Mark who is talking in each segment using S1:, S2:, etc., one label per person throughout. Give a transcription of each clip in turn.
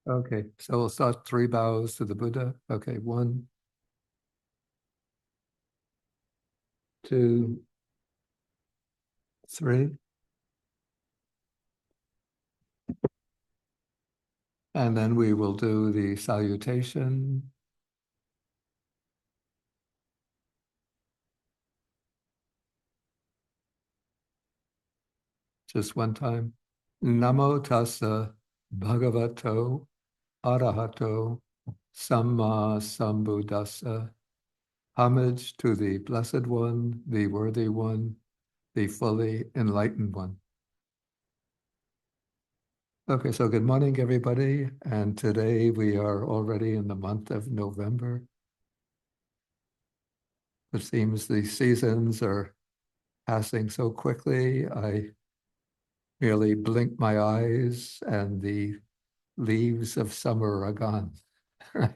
S1: Okay, so we'll start 3 bows to the Buddha. Okay, 1, 2, 3. And then we will do the salutation. Just one time. Namo tassa bhagavato arahato samma sambuddhassa. Homage to the Blessed One, the Worthy One, the fully enlightened one. Okay, so good morning, everybody. And today we are already in the month of November. It seems the seasons are passing so quickly. I merely blink my eyes and the leaves of summer are gone. Right.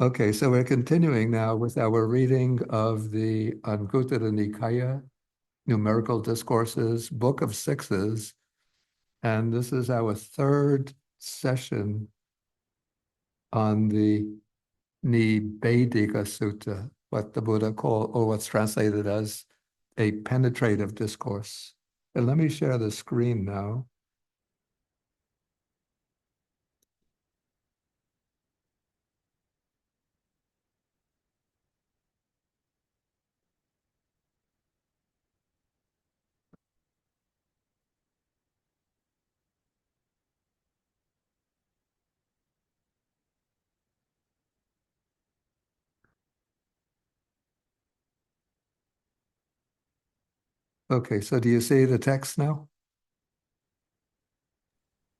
S1: Okay, so we're continuing now with our reading of the Anguttara Nikaya, Numerical Discourses, Book of Sixes, and this is our third session on the Nibbedika Sutta, what the Buddha called, or what's translated as a penetrative discourse. And let me share the screen now. Okay, so do you see the text now?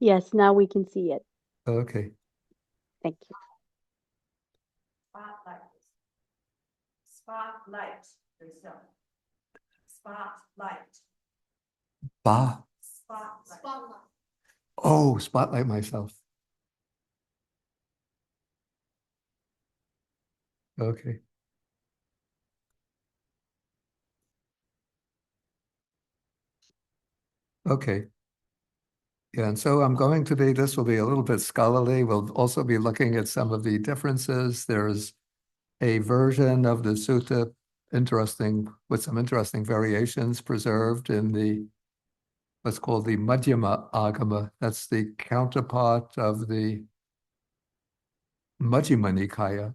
S2: Yes, now we can see it.
S1: Okay.
S2: Thank you.
S3: Spotlight. Spotlight yourself. Spotlight.
S1: Ba.
S3: Spotlight.
S1: Oh, spotlight myself. Okay. Okay. Yeah, and so I'm going to be, this will be a little bit scholarly. We'll also be looking at some of the differences. There's a version of the sutta, interesting, with some interesting variations preserved in the, what's called the Madhyama Agama. That's the counterpart of the Majjhima Nikaya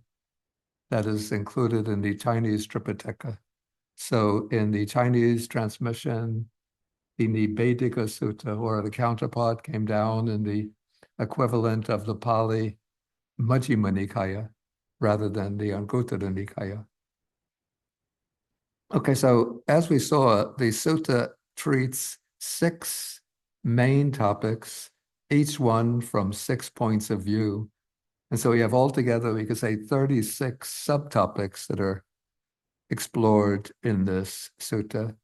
S1: that is included in the Chinese Tripitaka. So in the Chinese transmission, the Nibbedika Sutta, or the counterpart, came down in the equivalent of the Pali Majjhima Nikaya, rather than the Anguttara Nikaya. Okay, so as we saw, the sutta treats 6 main topics, each one from 6 points of view. And so we have altogether, we could say 36 subtopics that are explored in this sutta.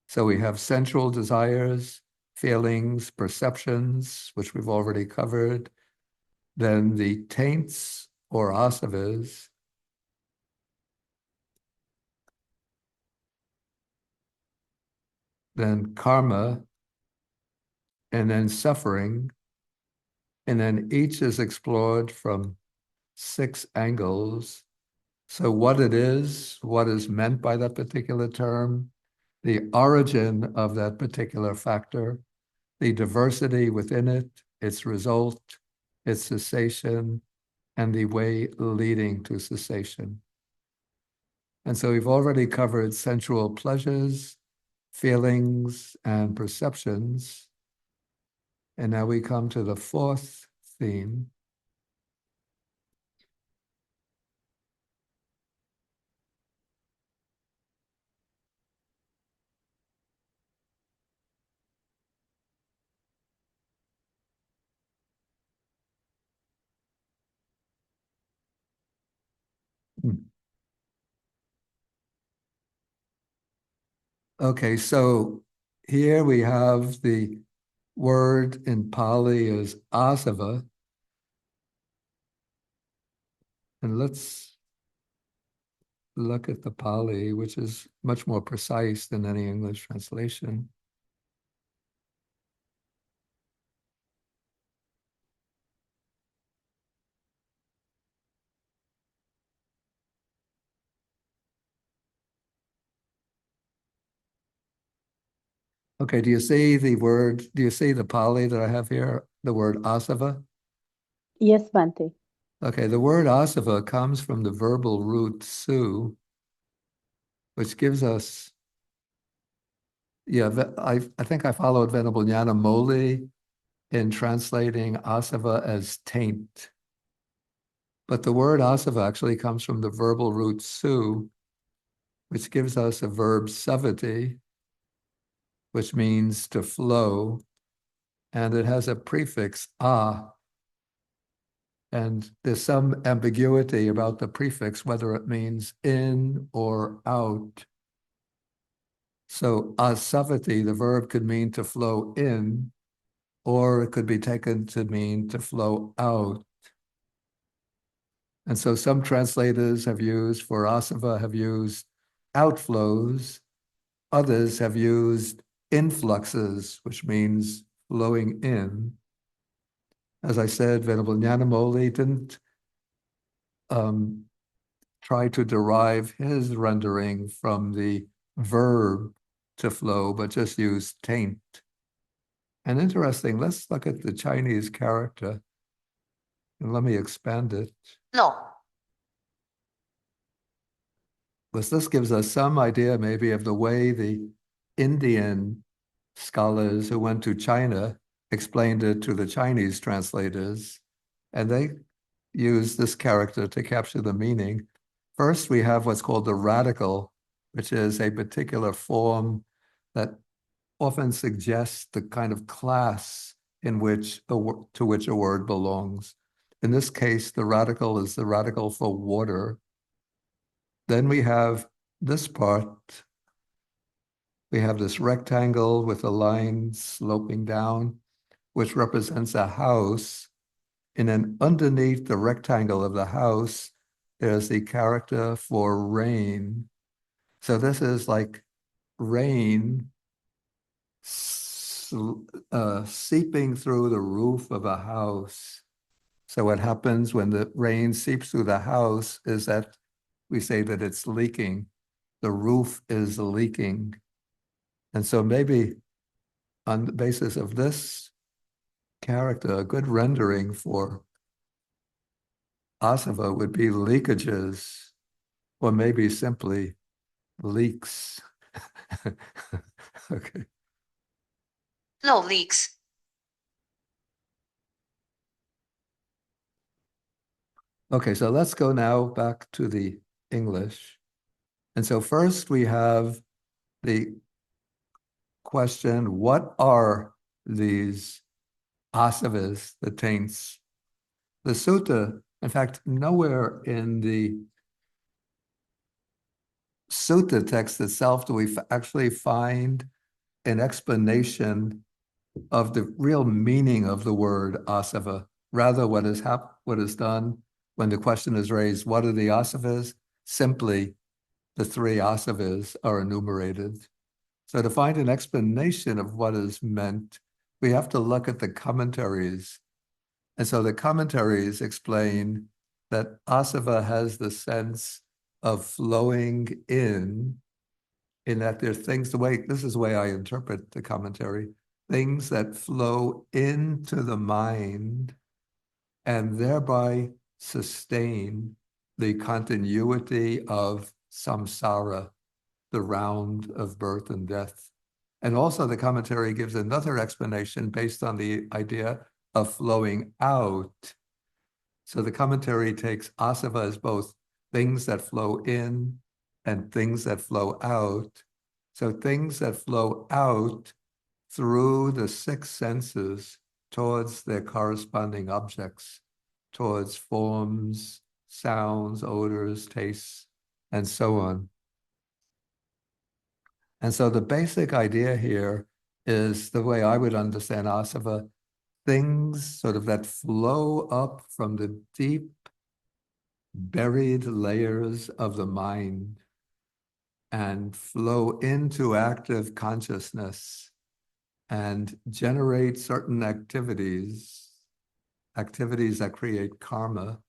S1: So we have sensual desires, feelings, perceptions, which we've already covered. Then the taints or asavas. Then karma, and then suffering. And then each is explored from 6 angles. So what it is, what is meant by that particular term, the origin of that particular factor, the diversity within it, its result, its cessation, and the way leading to cessation. And so we've already covered sensual pleasures, feelings, and perceptions. And now we come to the 4th theme. Okay, so here we have the word in Pali is asava. And let's look at the Pali, which is much more precise than any English translation. Okay, do you see the Pali that I have here? The word asava?
S2: Yes, Bhante.
S1: Okay, the word asava comes from the verbal root su, which gives us, I think I followed Venerable Jnana Moli in translating asava as taint. But the word asava actually comes from the verbal root su, which gives us a verb savati, which means to flow, and it has a prefix a. And there's some ambiguity about the prefix, whether it means in or out. So asavati, the verb, could mean to flow in, or it could be taken to mean to flow out. And so some translators have used, for asava, have used outflows. Others have used influxes, which means flowing in. As I said, Venerable Nyanamoli didn't try to derive his rendering from the verb to flow, but just use taint. And interesting, let's look at the Chinese character. And let me expand it.
S3: No.
S1: Because this gives us some idea maybe of the way the Indian scholars who went to China explained it to the Chinese translators. And they used this character to capture the meaning. First, we have what's called the radical, which is a particular form that often suggests the kind of class in which to which a word belongs. In this case, the radical is the radical for water. Then we have this part. We have this rectangle with a line sloping down, which represents a house. And then underneath the rectangle of the house, there's the character for rain. So this is like rain seeping through the roof of a house. So what happens when the rain seeps through the house is that we say that it's leaking. The roof is leaking. And so maybe on the basis of this character, a good rendering for asava would be leakages, or maybe simply leaks. Okay.
S3: No leaks.
S1: Okay, so let's go now back to the English. And so first we have the question, what are these asavas, the taints? The sutta, in fact, nowhere in the sutta text itself do we actually find an explanation of the real meaning of the word asava. Rather, what is done when the question is raised, what are the asavas? Simply, the three asavas are enumerated. So to find an explanation of what is meant, we have to look at the commentaries. And so the commentaries explain that asava has the sense of flowing in that there are things, this is the way I interpret the commentary, things that flow into the mind and thereby sustain the continuity of samsara, the round of birth and death. And also the commentary gives another explanation based on the idea of flowing out. So the commentary takes asava as both things that flow in and things that flow out. So things that flow out through the six senses towards their corresponding objects, towards forms, sounds, odors, tastes, and so on. And so the basic idea here is the way I would understand asava, things sort of that flow up from the deep buried layers of the mind and flow into active consciousness and generate certain activities that create karma,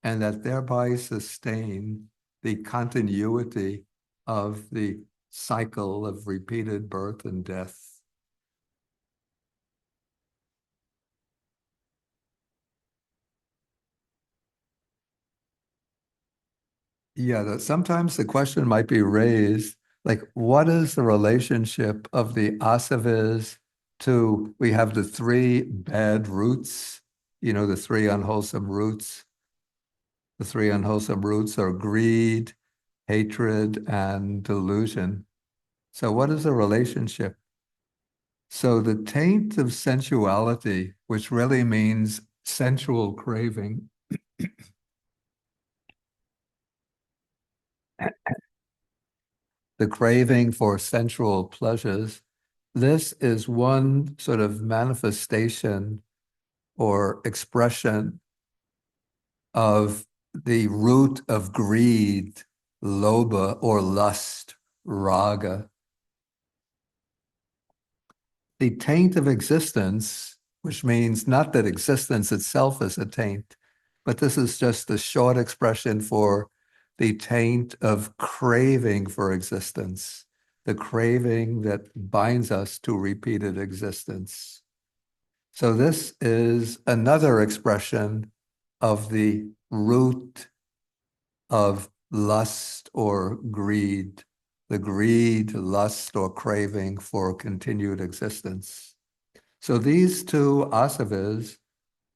S1: and that thereby sustain the continuity of the cycle of repeated birth and death. Yeah, sometimes the question might be raised, like, what is the relationship of the asavas to, we have the three bad roots, the three unwholesome roots. The three unwholesome roots are greed, hatred, and delusion. So what is the relationship? So the taint of sensuality, which really means sensual craving, the craving for sensual pleasures, this is one sort of manifestation or expression of the root of greed, lobha, or lust, raga. The taint of existence, which means not that existence itself is a taint, but this is just a short expression for the taint of craving for existence, the craving that binds us to repeated existence. So this is another expression of the root of lust or greed, the greed, lust, or craving for continued existence. So these two asavas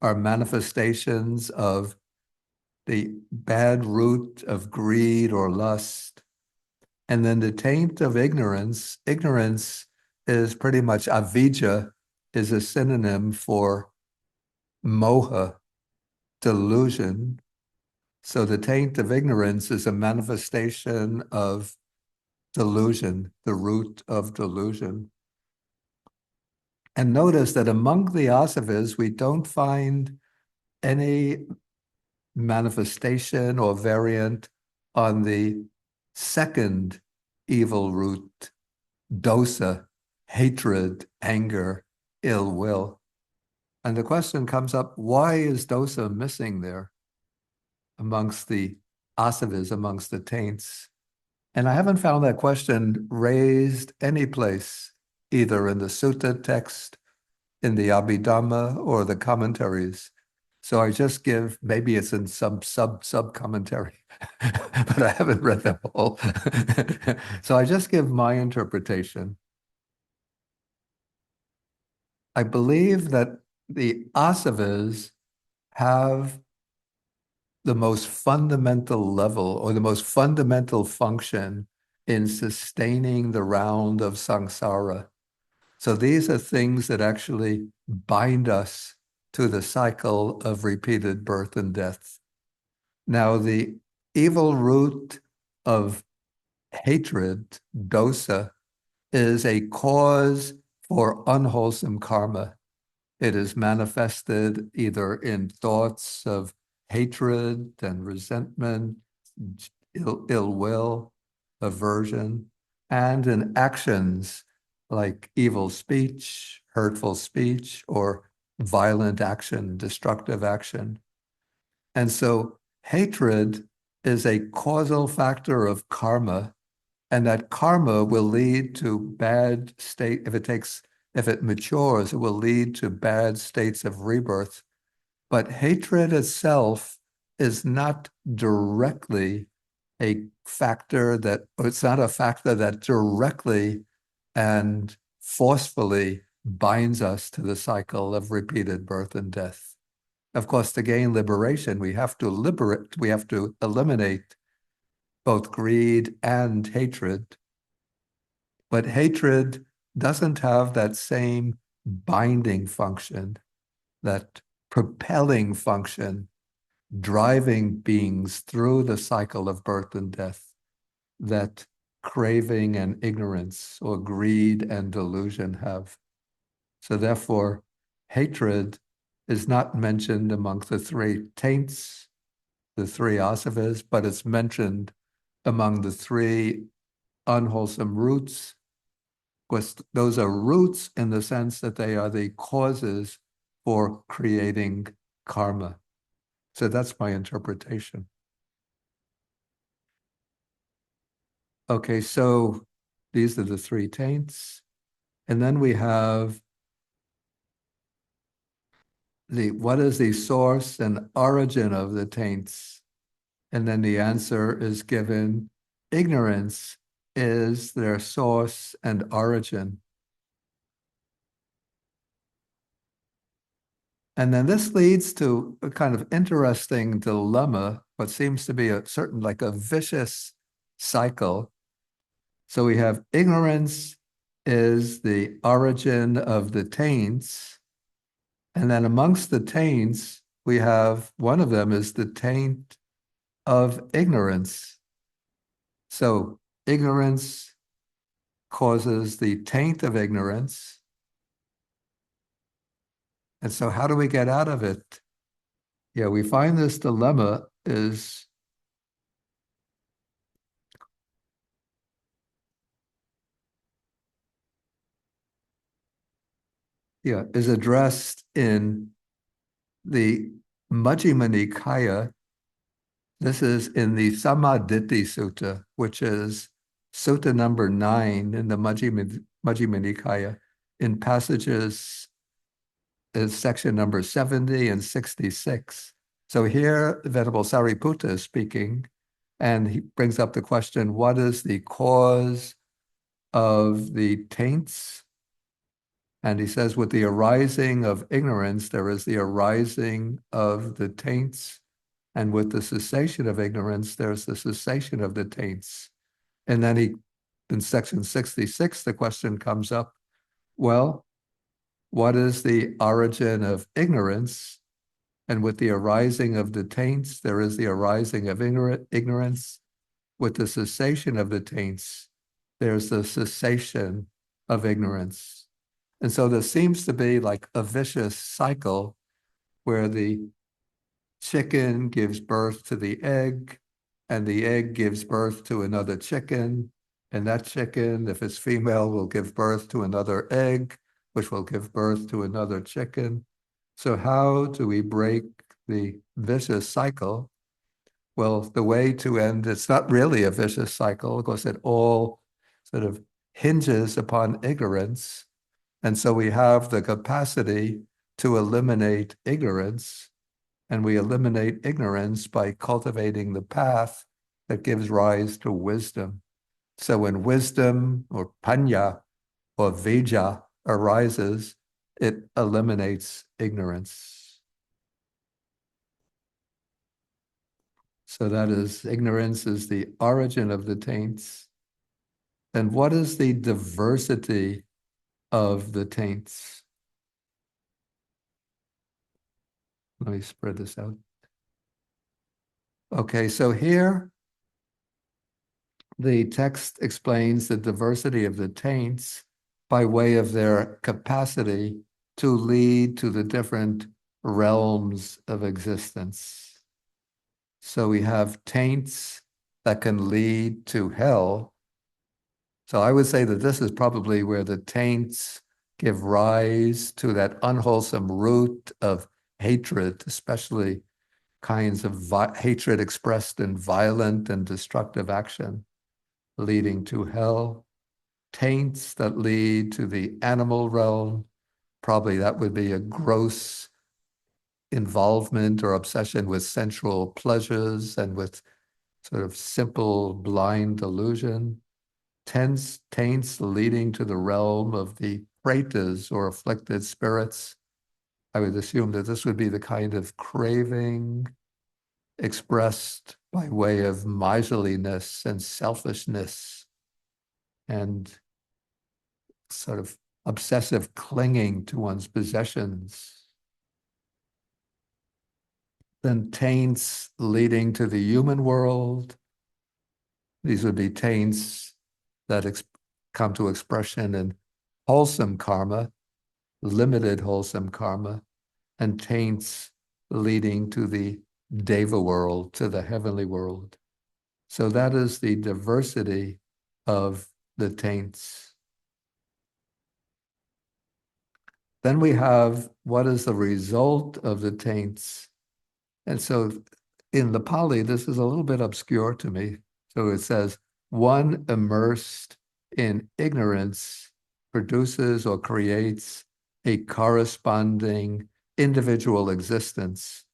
S1: are manifestations of the bad root of greed or lust. And then the taint of ignorance, ignorance is pretty much avidya, is a synonym for moha, delusion. So the taint of ignorance is a manifestation of delusion, the root of delusion. And notice that among the asavas, we don't find any manifestation or variant on the second evil root, dosa, hatred, anger, ill will. And the question comes up, why is dosa missing there amongst the asavas, amongst the taints? And I haven't found that question raised any place, either in the sutta text, in the Abhidhamma, or the commentaries. So I just give, maybe it's in some sub commentary, but I haven't read them all. So I just give my interpretation. I believe that the asavas have the most fundamental level or the most fundamental function in sustaining the round of samsara. So these are things that actually bind us to the cycle of repeated birth and death. Now, the evil root of hatred, dosa, is a cause for unwholesome karma. It is manifested either in thoughts of hatred and resentment, ill will, aversion, and in actions like evil speech, hurtful speech, or violent action, destructive action. And so hatred is a causal factor of karma, and that karma will lead to bad state. If it matures, it will lead to bad states of rebirth. But hatred itself is not directly a factor that, or it's not a factor that directly and forcefully binds us to the cycle of repeated birth and death. Of course, to gain liberation, we have to eliminate both greed and hatred. But hatred doesn't have that same binding function, that propelling function, driving beings through the cycle of birth and death, that craving and ignorance or greed and delusion have. So therefore, hatred is not mentioned amongst the three taints, the three asavas, but it's mentioned among the three unwholesome roots, because those are roots in the sense that they are the causes for creating karma. So that's my interpretation. Okay, so these are the three taints. And then we have what is the source and origin of the taints? And then the answer is given. Ignorance is their source and origin. And then this leads to a kind of interesting dilemma, what seems to be a certain, like a vicious cycle. So we have ignorance is the origin of the taints. And then amongst the taints, we have one of them is the taint of ignorance. So ignorance causes the taint of ignorance. And so how do we get out of it? Yeah, we find this dilemma is addressed in the Majjhima Nikaya. This is in the Sammaditthi Sutta, which is Sutta number 9 in the Majjhima Nikaya, in passages is section number 70 and 66. So here, Venerable Sariputta is speaking, and he brings up the question, what is the cause of the taints? And he says, with the arising of ignorance, there is the arising of the taints. And with the cessation of ignorance, there's the cessation of the taints. And then in section 66, the question comes up, well, what is the origin of ignorance? And with the arising of the taints, there is the arising of ignorance. With the cessation of the taints, there's the cessation of ignorance. And so there seems to be like a vicious cycle where the chicken gives birth to the egg, and the egg gives birth to another chicken, and that chicken, if it's female, will give birth to another egg, which will give birth to another chicken. So how do we break the vicious cycle? Well, the way to end, it's not really a vicious cycle, because it all sort of hinges upon ignorance. And so we have the capacity to eliminate ignorance, and we eliminate ignorance by cultivating the path that gives rise to wisdom. So when wisdom or panya or vijja arises, it eliminates ignorance. So that is, ignorance is the origin of the taints. And what is the diversity of the taints? Let me spread this out. Okay, so here the text explains the diversity of the taints by way of their capacity to lead to the different realms of existence. So we have taints that can lead to hell. So I would say that this is probably where the taints give rise to that unwholesome root of hatred, especially kinds of hatred expressed in violent and destructive action, leading to hell. Taints that lead to the animal realm, probably that would be a gross involvement or obsession with sensual pleasures and with sort of simple blind delusion. Taints leading to the realm of the pretas or afflicted spirits. I would assume that this would be the kind of craving expressed by way of miserliness and selfishness and sort of obsessive clinging to one's possessions. Then taints leading to the human world. These would be taints that come to expression in wholesome karma, limited wholesome karma, and taints leading to the Deva world, to the heavenly world. So that is the diversity of the taints. Then we have what is the result of the taints. And so in the Pali, this is a little bit obscure to me. So it says, one immersed in ignorance produces or creates a corresponding individual existence,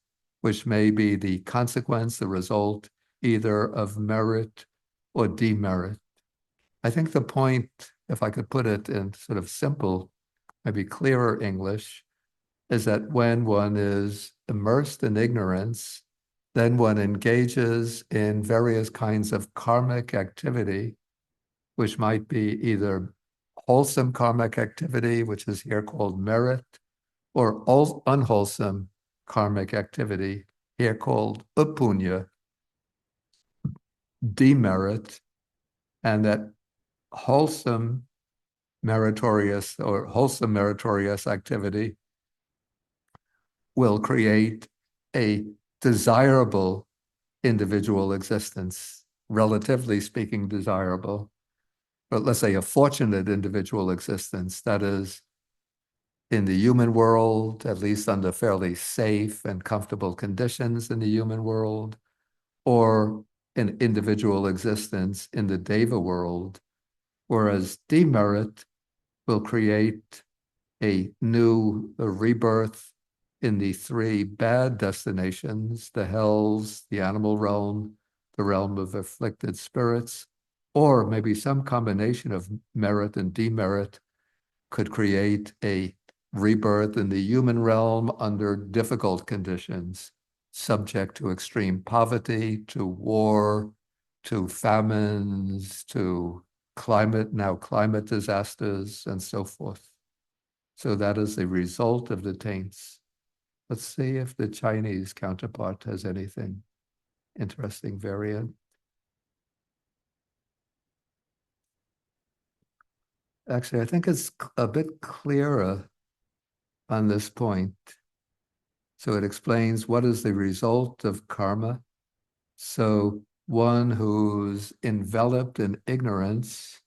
S1: which may be the consequence, the result either of merit or demerit. I think the point, if I could put it in sort of simple, maybe clearer English, is that when one is immersed in ignorance, then one engages in various kinds of karmic activity, which might be either wholesome karmic activity, which is here called merit, or unwholesome karmic activity, here called upunya, demerit, and that wholesome meritorious activity will create a desirable individual existence, relatively speaking desirable, but let's say a fortunate individual existence, that is, in the human world, at least under fairly safe and comfortable conditions in the human world, or an individual existence in the deva world, whereas demerit will create a rebirth in the three bad destinations, the hells, the animal realm, the realm of afflicted spirits, or maybe some combination of merit and demerit could create a rebirth in the human realm under difficult conditions, subject to extreme poverty, to war, to famines, to climate disasters, and so forth. So that is a result of the taints. Let's see if the Chinese counterpart has anything interesting variant. Actually, I think it's a bit clearer on this point. So it explains what is the result of karma. So one who's enveloped in ignorance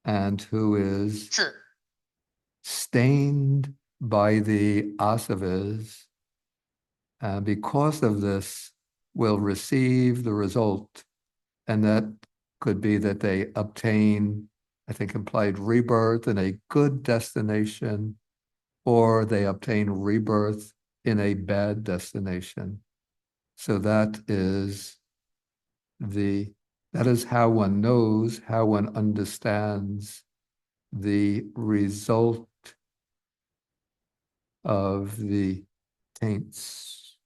S1: and who is
S3: 4
S1: stained by the asavas, and because of this, will receive the result. And that could be that they obtain, I think, implied rebirth in a good destination, or they obtain rebirth in a bad destination. So that is how one knows, how one understands the result of the taints.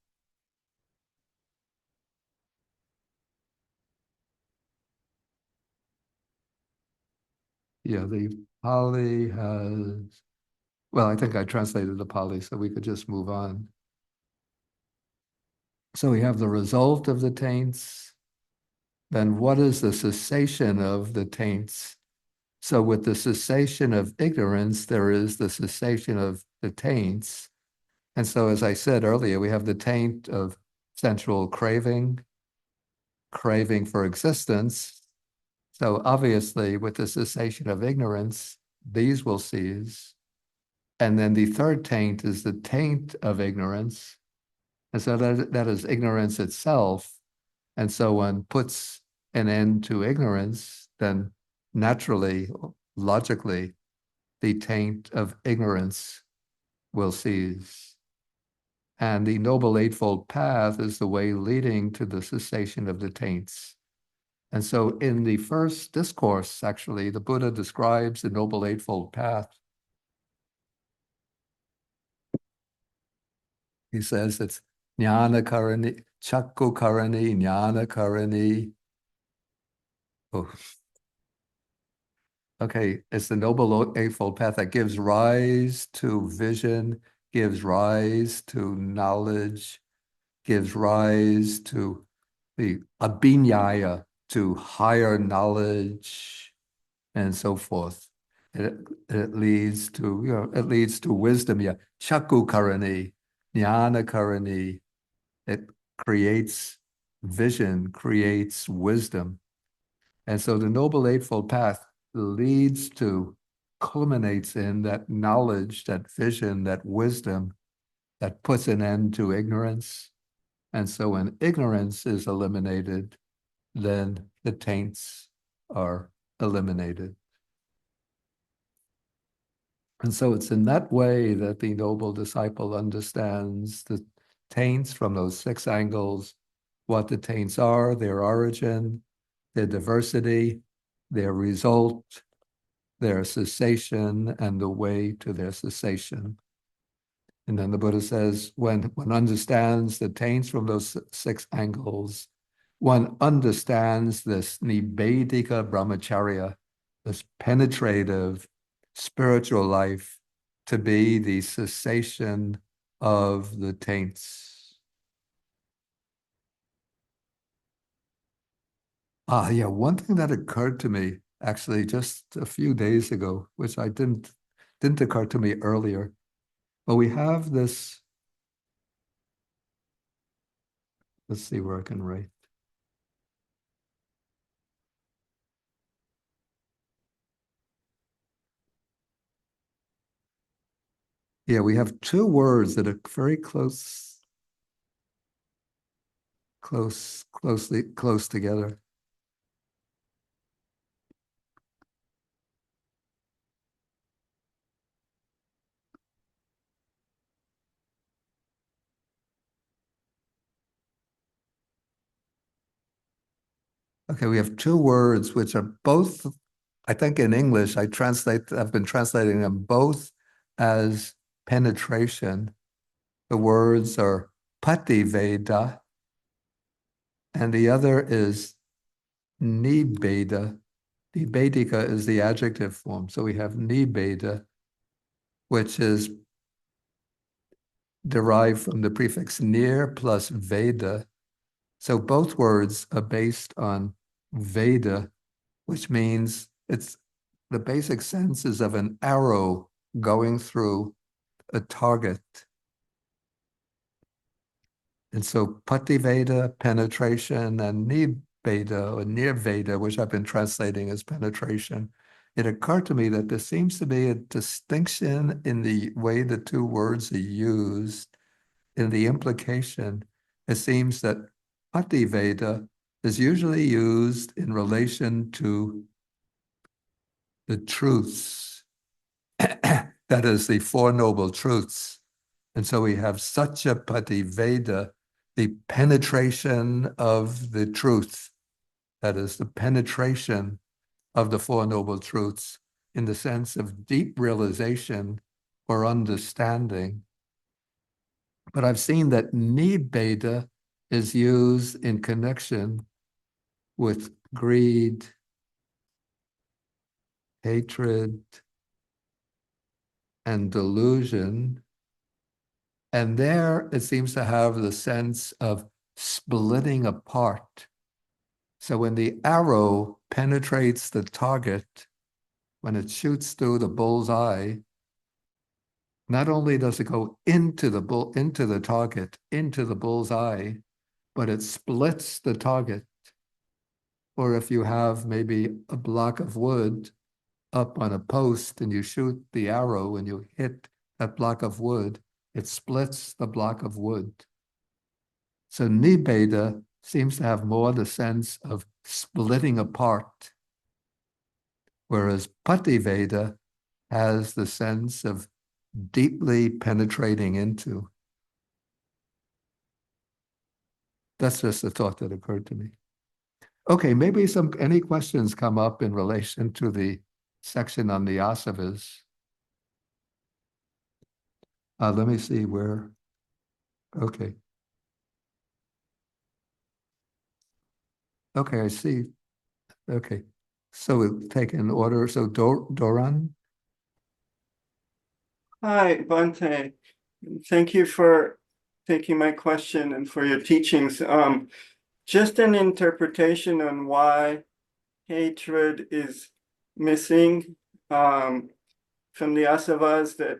S1: Yeah, the Pali has, well, I think I translated the Pali, so we could just move on. So we have the result of the taints. Then what is the cessation of the taints? So with the cessation of ignorance, there is the cessation of the taints. And so, as I said earlier, we have the taint of sensual craving for existence. So obviously, with the cessation of ignorance, these will cease. And then the third taint is the taint of ignorance. And so that is ignorance itself. And so one puts an end to ignorance, then naturally, logically, the taint of ignorance will cease. And the Noble Eightfold Path is the way leading to the cessation of the taints. And so in the first discourse, actually, the Buddha describes the Noble Eightfold Path. He says it's jnana karani, chakku karani, jnana karani. Oh. Okay, it's the Noble Eightfold Path that gives rise to vision, gives rise to knowledge, gives rise to the abhinyaya, to higher knowledge, and so forth. It leads to, it leads to wisdom. Yeah, chakku karani, jnana karani. It creates vision, creates wisdom. And so the Noble Eightfold Path leads to, culminates in that knowledge, that vision, that wisdom that puts an end to ignorance. And so when ignorance is eliminated, then the taints are eliminated. And so it's in that way that the noble disciple understands the taints from those 6 angles what the taints are, their origin, their diversity, their result, their cessation, and the way to their cessation. And then the Buddha says, when one understands the taints from those 6 angles, one understands this nibbedika brahmacharya, this penetrative spiritual life, to be the cessation of the taints. Yeah, one thing that occurred to me actually just a few days ago, which I didn't occur to me earlier. But we have this, let's see where I can write. Yeah, we have 2 words that are very close together. Okay, we have 2 words which are both, I think in English, I've been translating them both as penetration. The words are pativeda, and the other is nibbeda. Nibbedika is the adjective form. So we have nibbeda, which is derived from the prefix near plus veda. So both words are based on veda, which means it's the basic sense is of an arrow going through a target. And so pativeda, penetration, and nibbeda or nirveda, which I've been translating as penetration, it occurred to me that there seems to be a distinction in the way the 2 words are used. In the implication, it seems that pativeda is usually used in relation to the truths, that is, the 4 noble truths. And so we have Satya Pativeda, the penetration of the truth, that is, the penetration of the 4 noble truths in the sense of deep realization or understanding. But I've seen that nibbeda is used in connection with greed, hatred, and delusion. And there it seems to have the sense of splitting apart. So when the arrow penetrates the target, when it shoots through the bull's eye, not only does it go into the target, into the bull's eye, but it splits the target. Or if you have maybe a block of wood up on a post and you shoot the arrow and you hit that block of wood, it splits the block of wood. So nibbeda seems to have more the sense of splitting apart, whereas pativeda has the sense of deeply penetrating into. That's just a thought that occurred to me. Okay, maybe any questions come up in relation to the section on the asavas. Let me see where. Okay. Okay, I see. Okay. So we'll take in order. So Doran.
S4: Hi, Bhante. Thank you for taking my question and for your teachings. Just an interpretation on why hatred is missing from the asavas that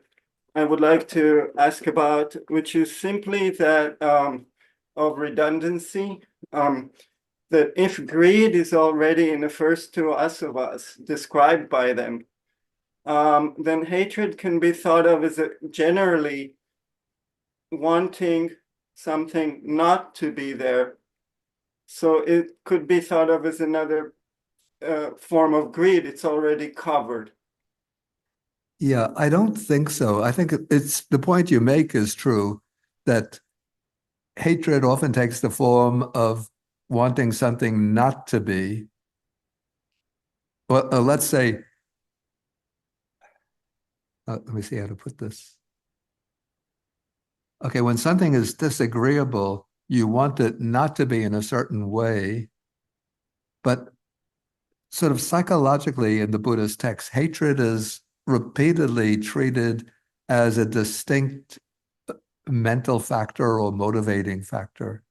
S4: I would like to ask about, which is simply that of redundancy. That if greed is already in the first 2 asavas described by them, then hatred can be thought of as generally wanting something not to be there. So it could be thought of as another form of greed. It's already covered.
S1: Yeah, I don't think so. I think it's the point you make is true, that hatred often takes the form of wanting something not to be. Well, let's say, let me see how to put this. Okay, when something is disagreeable, you want it not to be in a certain way, but sort of psychologically in the Buddhist text, hatred is repeatedly treated as a distinct mental factor or motivating factor.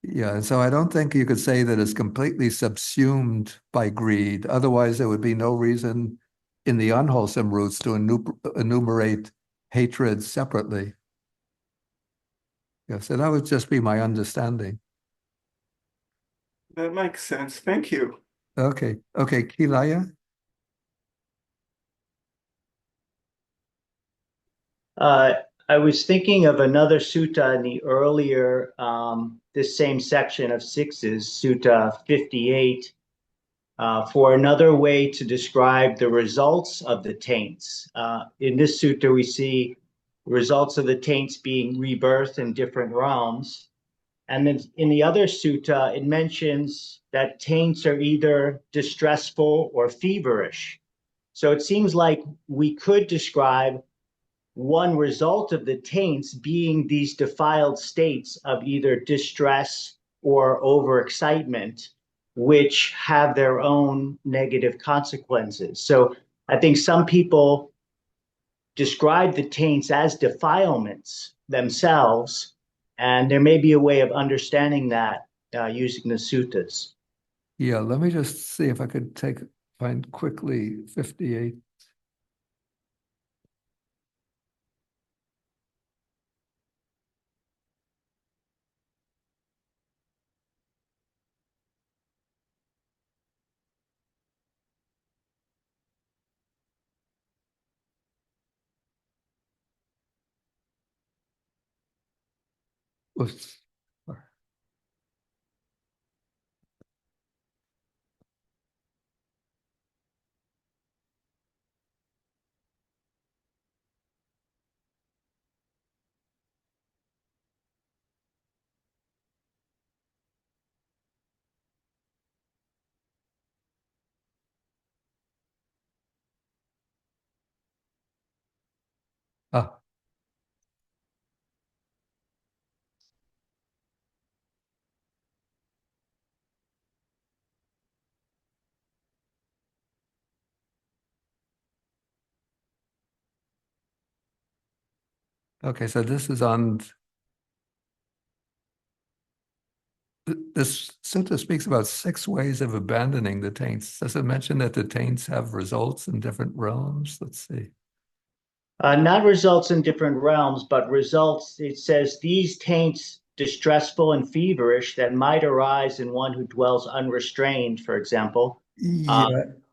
S1: Yeah, and so I don't think you could say that it's completely subsumed by greed. Otherwise, there would be no reason in the unwholesome roots to enumerate hatred separately. Yeah, so that would just be my understanding.
S4: That makes sense. Thank you.
S1: Okay, Kilaya?
S5: I was thinking of another sutta in the earlier, this same section of sixes, Sutta 58, for another way to describe the results of the taints. In this sutta, we see results of the taints being rebirth in different realms. And then in the other sutta, it mentions that taints are either distressful or feverish. So it seems like we could describe one result of the taints being these defiled states of either distress or overexcitement, which have their own negative consequences. So I think some people describe the taints as defilements themselves, and there may be a way of understanding that using the suttas.
S1: Yeah, let me just see if I could find quickly 58. Oops. Ah, okay, so this is on, this sutta speaks about 6 ways of abandoning the taints. Does it mention that the taints have results in different realms? Let's see.
S5: Not results in different realms, but results, it says, these taints distressful and feverish that might arise in one who dwells unrestrained, for example.
S1: Yeah,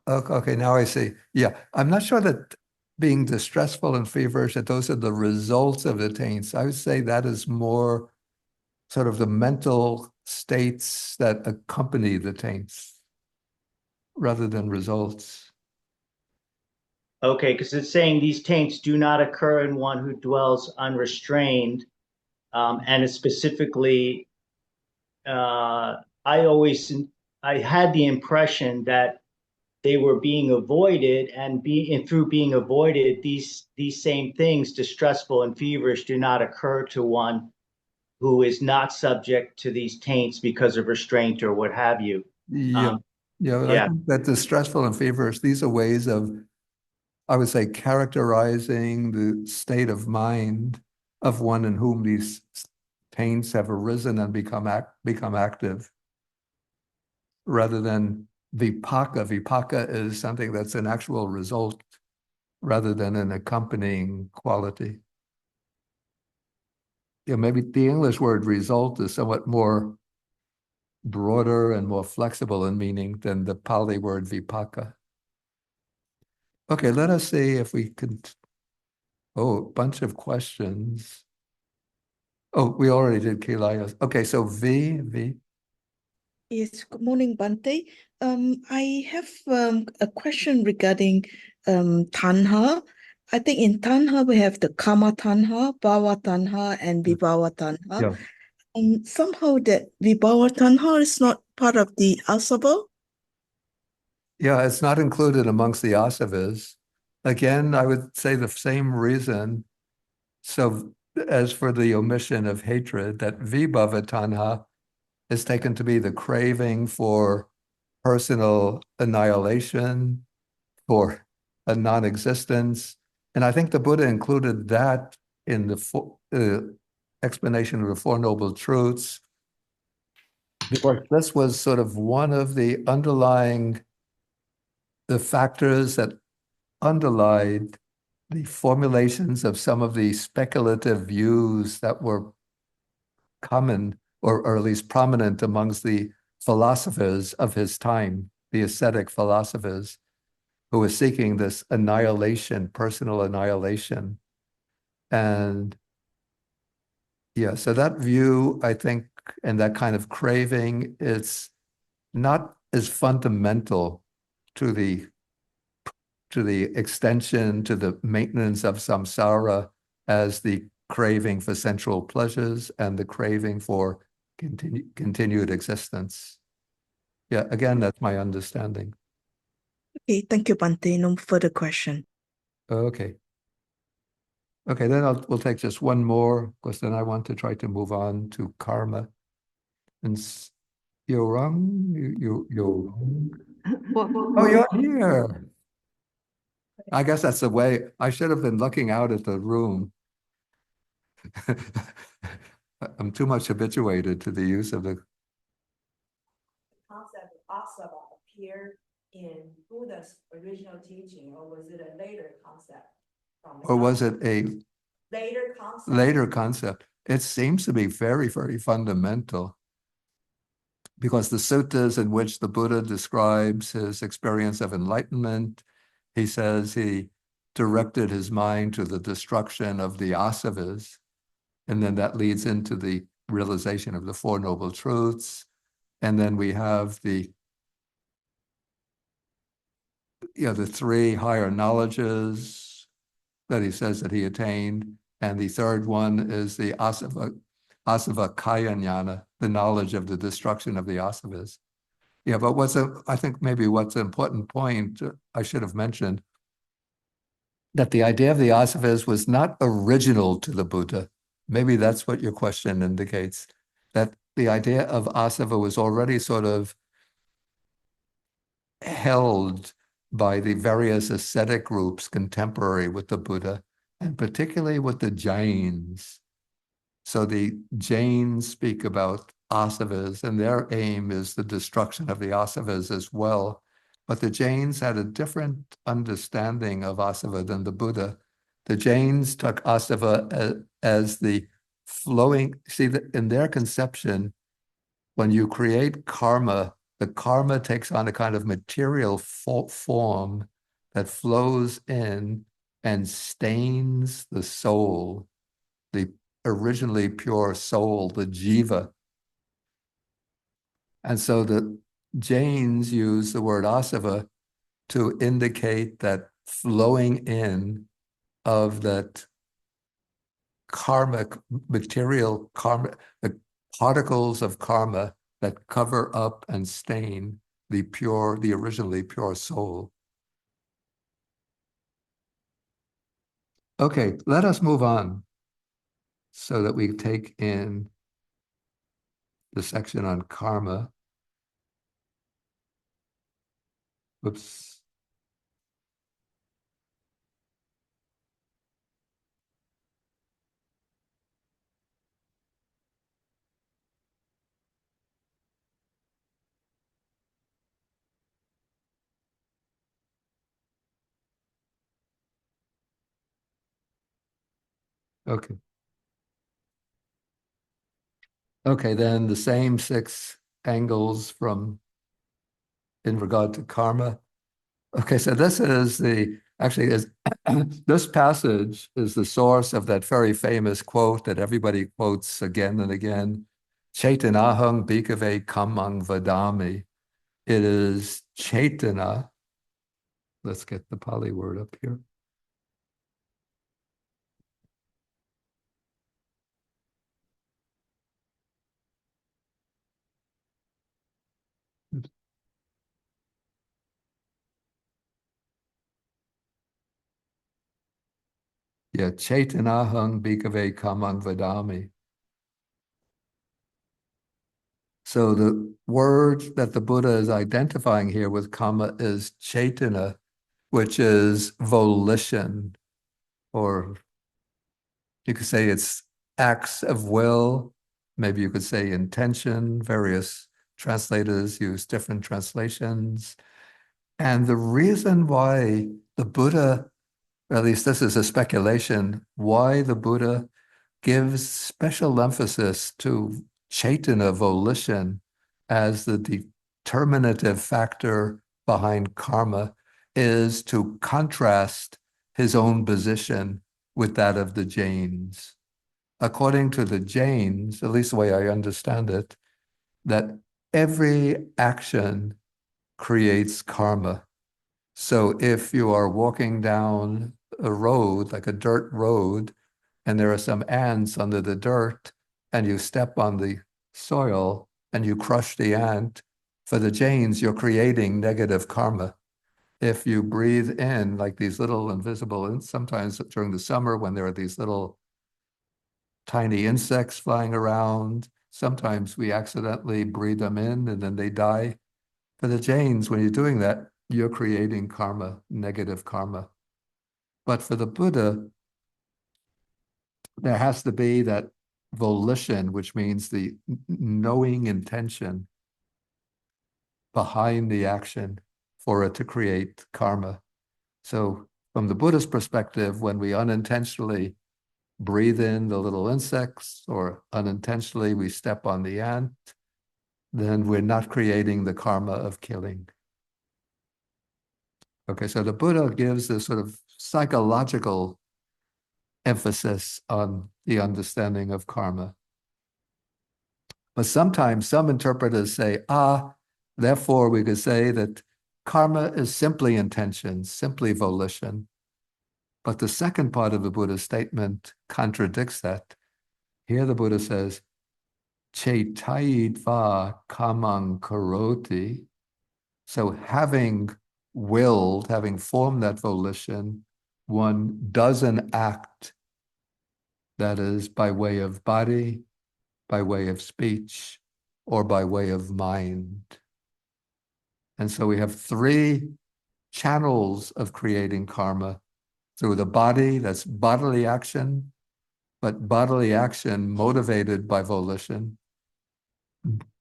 S1: okay, now I see. Yeah, I'm not sure that being distressful and feverish, that those are the results of the taints. I would say that is more sort of the mental states that accompany the taints rather than results.
S5: Okay, because it's saying these taints do not occur in one who dwells unrestrained. And it's specifically, I had the impression that they were being avoided, and through being avoided, these same things, distressful and feverish, do not occur to one who is not subject to these taints because of restraint or what have you.
S1: Yeah, but I think that distressful and feverish, these are ways of, I would say, characterizing the state of mind of one in whom these taints have arisen and become active, rather than vipaka. Vipaka is something that's an actual result rather than an accompanying quality. Yeah, maybe the English word result is somewhat more broader and more flexible in meaning than the Pali word vipaka. Okay, let us see if we can. Oh, a bunch of questions. Oh, we already did Kilaya. Okay, so V.
S6: Yes, good morning, Bhante. I have a question regarding tanha. I think in tanha we have the kama tanha, bhava tanha, and vibhava tanha.
S1: Yeah.
S6: Somehow that vibhava tanha is not part of the asava.
S1: Yeah, it's not included amongst the asavas. Again, I would say the same reason. So as for the omission of hatred, that vibhava tanha is taken to be the craving for personal annihilation, for a non-existence. And I think the Buddha included that in the explanation of the Four Noble Truths, because this was sort of one of the factors that underlied the formulations of some of the speculative views that were common, or at least prominent amongst the philosophers of his time, the ascetic philosophers, who were seeking this annihilation, personal annihilation. And yeah, so that view, I think, and that kind of craving, it's not as fundamental to the extension, to the maintenance of samsara as the craving for sensual pleasures and the craving for continued existence. Yeah, again, that's my understanding.
S6: Okay, thank you, Bhante. No further question.
S1: Okay. Okay, then we'll take just one more, because then I want to try to move on to karma. And Yorang, Yorang. Oh, you're here. I guess that's the way. I should have been looking out at the room. I'm too much habituated to the use of the.
S7: Concept of asava appeared in Buddha's original teaching, or was it a later concept?
S1: Or was it a
S7: Later concept?
S1: later concept? It seems to be very, very fundamental, because the suttas in which the Buddha describes his experience of enlightenment, he says he directed his mind to the destruction of the asavas, and then that leads into the realization of the Four Noble Truths. And then we have the three higher knowledges that he says that he attained. And the third one is the asava kaya jnana, the knowledge of the destruction of the asavas. Yeah, but I think maybe what's an important point I should have mentioned, that the idea of the asavas was not original to the Buddha. Maybe that's what your question indicates, that the idea of asava was already sort of held by the various ascetic groups contemporary with the Buddha, and particularly with the Jains. So the Jains speak about asavas, and their aim is the destruction of the asavas as well. But the Jains had a different understanding of asava than the Buddha. The Jains took asava as the flowing, in their conception, when you create karma, the karma takes on a kind of material form that flows in and stains the soul, the originally pure soul, the jiva. And so the Jains use the word asava to indicate that flowing in of that karmic material, the particles of karma that cover up and stain the originally pure soul. Okay, let us move on so that we take in the section on karma. Whoops. Okay. Okay, then the same 6 angles in regard to karma. Okay, so this is this passage is the source of that very famous quote that everybody quotes again and again, Chaitanahang bhikkhave kammang vadami. It is Chaitana. Let's get the Pali word up here. Yeah, Chaitanahang bhikkhave kamang vadami. So the word that the Buddha is identifying here with kama is chaitana, which is volition, or you could say it's acts of will. Maybe you could say intention. Various translators use different translations. And the reason why the Buddha, or at least this is a speculation, why the Buddha gives special emphasis to chaitana, volition, as the determinative factor behind karma is to contrast his own position with that of the Jains. According to the Jains, at least the way I understand it, that every action creates karma. So if you are walking down a road, like a dirt road, and there are some ants under the dirt, and you step on the soil and you crush the ant, for the Jains, you're creating negative karma. If you breathe in like these little invisible, and sometimes during the summer when there are these little tiny insects flying around, sometimes we accidentally breathe them in and then they die. For the Jains, when you're doing that, you're creating karma, negative karma. But for the Buddha, there has to be that volition, which means the knowing intention behind the action for it to create karma. So from the Buddhist perspective, when we unintentionally breathe in the little insects or unintentionally we step on the ant, then we're not creating the karma of killing. Okay, so the Buddha gives this sort of psychological emphasis on the understanding of karma. But sometimes some interpreters say, therefore we could say that karma is simply intention, simply volition. But the second part of the Buddha's statement contradicts that. Here the Buddha says, Chaitayitva kamang karoti. So having willed, having formed that volition, one does an act that is by way of body, by way of speech, or by way of mind. And so we have three channels of creating karma: through the body, that's bodily action, but bodily action motivated by volition;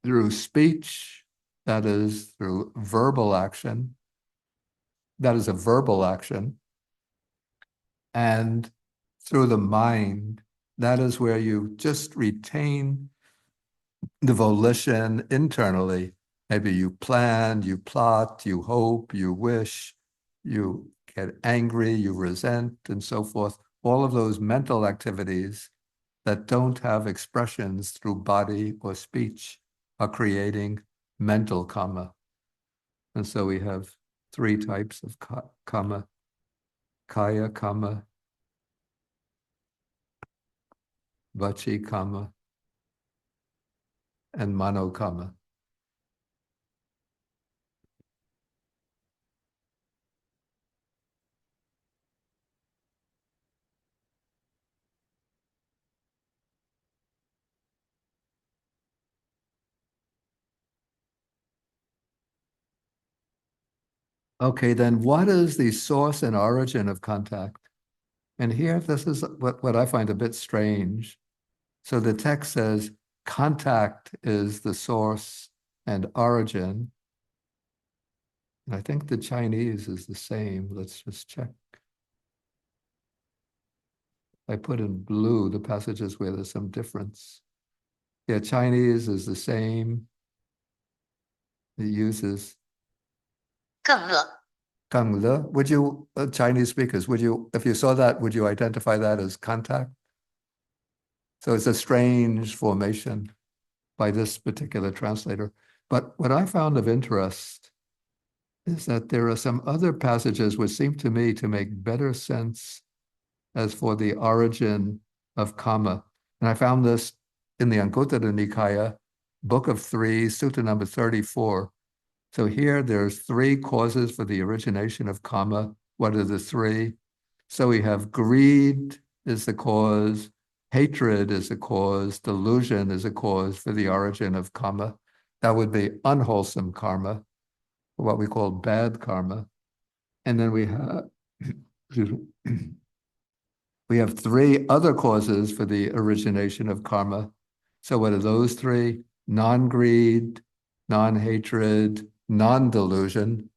S1: through speech, that is through verbal action, that is a verbal action; and through the mind, that is where you just retain the volition internally. Maybe you plan, you plot, you hope, you wish, you get angry, you resent, and so forth. All of those mental activities that don't have expressions through body or speech are creating mental karma. And so we have three types of karma: kaya karma, vachi karma, and mano karma. Okay, then what is the source and origin of contact? And here, this is what I find a bit strange. So the text says contact is the source and origin. And I think the Chinese is the same. Let's just check. I put in blue the passages where there's some difference. Yeah, Chinese is the same. It uses
S3: 更乐
S1: Gangle. Would you, Chinese speakers, would you, if you saw that, would you identify that as contact? So it's a strange formation by this particular translator. But what I found of interest is that there are some other passages which seem to me to make better sense as for the origin of karma. And I found this in the Anguttara Nikaya, Book of 3, Sutta number 34. So here there's three causes for the origination of karma. What are the three? So we have greed, is the cause, hatred is the cause, delusion is a cause for the origin of karma. That would be unwholesome karma, what we call bad karma. And then we have, we have three other causes for the origination of karma. So what are those three? Non-greed, non-hatred, non-delusion.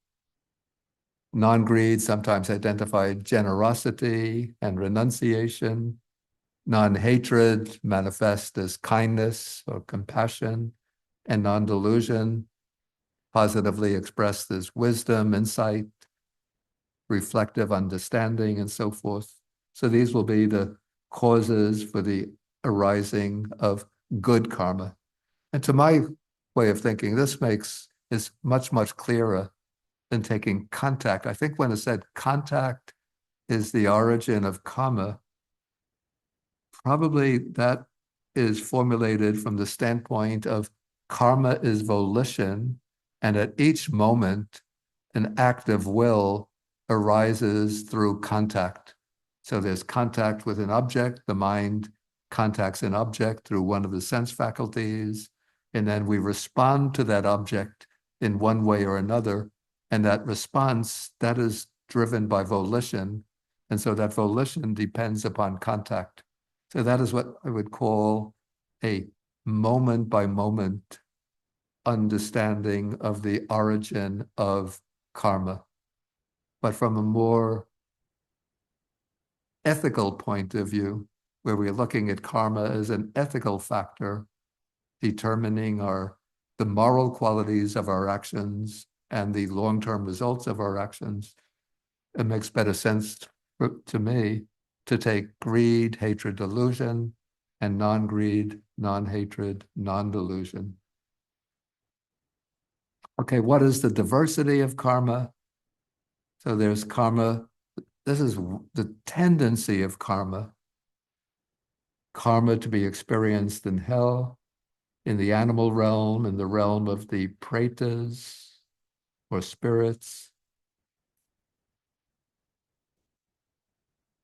S1: Non-greed, sometimes identified generosity and renunciation. Non-hatred, manifest as kindness or compassion. And non-delusion, positively expressed as wisdom, insight, reflective understanding, and so forth. So these will be the causes for the arising of good karma. And to my way of thinking, this is much, much clearer than taking contact. I think when it said contact is the origin of karma, probably that is formulated from the standpoint of karma is volition, and at each moment, an act of will arises through contact. So there's contact with an object, the mind contacts an object through one of the sense faculties, and then we respond to that object in one way or another, and that response, that is driven by volition, and so that volition depends upon contact. So that is what I would call a moment-by-moment understanding of the origin of karma. But from a more ethical point of view, where we're looking at karma as an ethical factor, determining the moral qualities of our actions and the long-term results of our actions, it makes better sense to me to take greed, hatred, delusion, and non-greed, non-hatred, non-delusion. Okay, what is the diversity of karma? So there's karma. This is the tendency of karma. Karma to be experienced in hell, in the animal realm, in the realm of the pretas or spirits.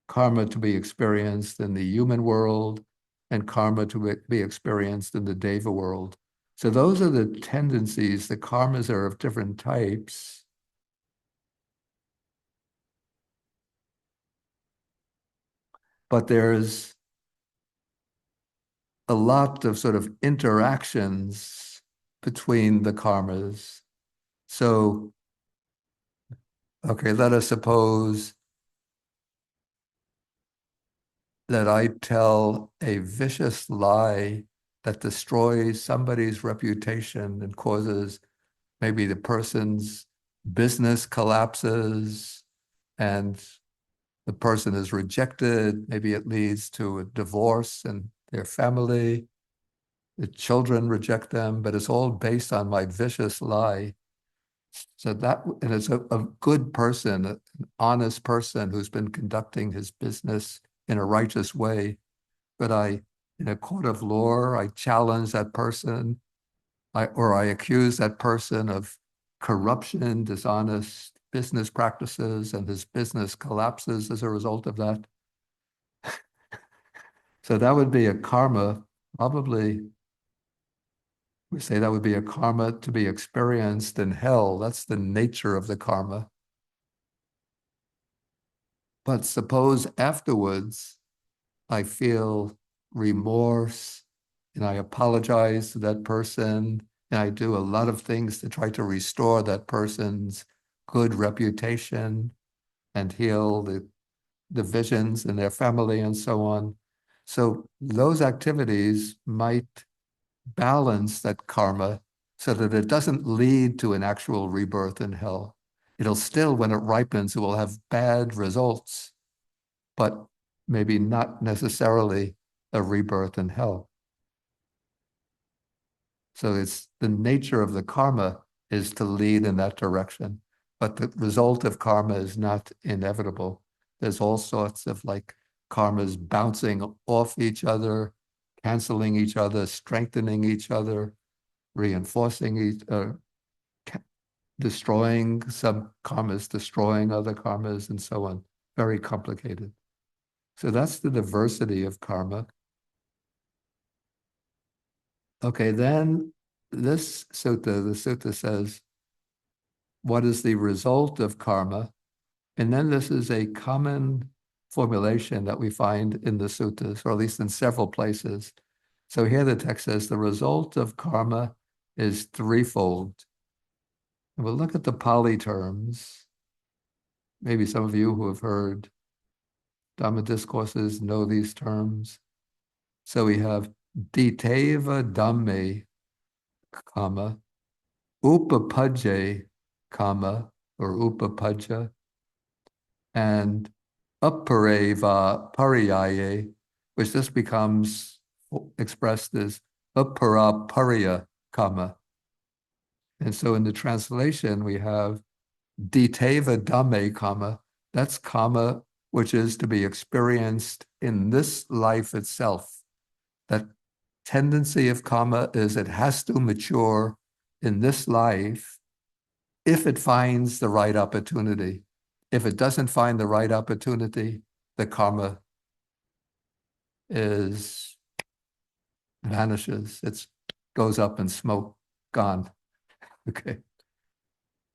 S1: Karma to be experienced in the human world, and karma to be experienced in the deva world. So those are the tendencies. The karmas are of different types. But there's a lot of sort of interactions between the karmas. So, okay, let us suppose that I tell a vicious lie that destroys somebody's reputation and causes maybe the person's business collapses and the person is rejected. Maybe it leads to a divorce in their family. The children reject them, but it's all based on my vicious lie. So that, and it's a good person, an honest person who's been conducting his business in a righteous way. But in a court of law, I challenge that person, or I accuse that person of corruption, dishonest business practices, and his business collapses as a result of that. So that would be a karma, probably, we say that would be a karma to be experienced in hell. That's the nature of the karma. But suppose afterwards I feel remorse and I apologize to that person and I do a lot of things to try to restore that person's good reputation and heal the divisions in their family and so on. So those activities might balance that karma so that it doesn't lead to an actual rebirth in hell. It'll still, when it ripens, it will have bad results, but maybe not necessarily a rebirth in hell. So it's the nature of the karma is to lead in that direction, but the result of karma is not inevitable. There's all sorts of like karmas bouncing off each other, canceling each other, strengthening each other, reinforcing destroying some karmas, destroying other karmas, and so on. Very complicated. So that's the diversity of karma. Okay, then this sutta, the sutta says, what is the result of karma? And then this is a common formulation that we find in the suttas, or at least in several places. So here the text says, the result of karma is threefold. And we'll look at the Pali terms. Maybe some of you who have heard Dhamma discourses know these terms. So we have diteva dhamme, karma, upapajje karma, or upapajja, and apareva pariyaye, which just becomes expressed as aparapariya karma. And so in the translation, we have diteva dhamme karma. That's karma which is to be experienced in this life itself. That tendency of karma is it has to mature in this life if it finds the right opportunity. If it doesn't find the right opportunity, the karma vanishes. It goes up in smoke, gone. Okay.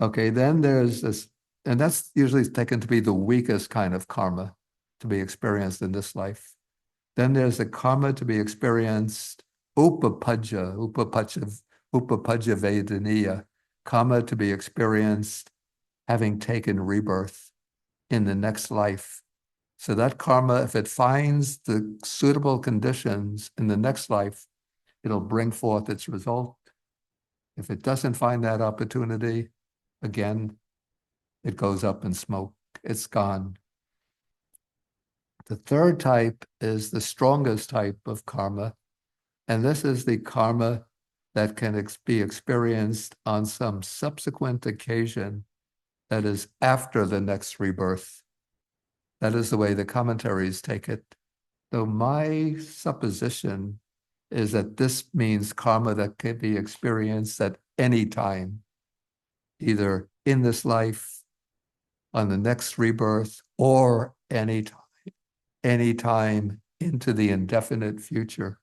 S1: Okay, then there's this, and that's usually taken to be the weakest kind of karma to be experienced in this life. Then there's the karma to be experienced, upapajja vedaniya, karma to be experienced having taken rebirth in the next life. So that karma, if it finds the suitable conditions in the next life, it'll bring forth its result. If it doesn't find that opportunity, again, it goes up in smoke. It's gone. The third type is the strongest type of karma, and this is the karma that can be experienced on some subsequent occasion that is after the next rebirth. That is the way the commentaries take it. Though my supposition is that this means karma that can be experienced at any time, either in this life, on the next rebirth, or any time into the indefinite future.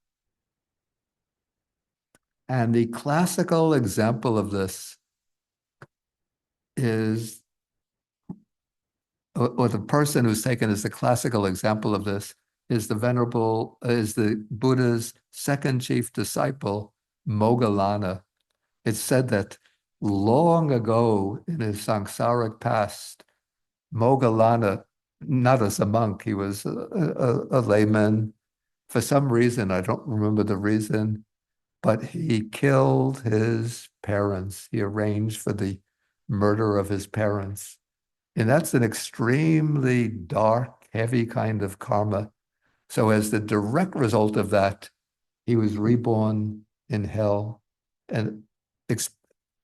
S1: And the classical example of this is, or the person who's taken as the classical example of this is the Buddha's second chief disciple, Moggallana. It's said that long ago in his samsaric past, Moggallana, not as a monk, he was a layman. For some reason, I don't remember the reason, but he killed his parents. He arranged for the murder of his parents. And that's an extremely dark, heavy kind of karma. So as the direct result of that, he was reborn in hell and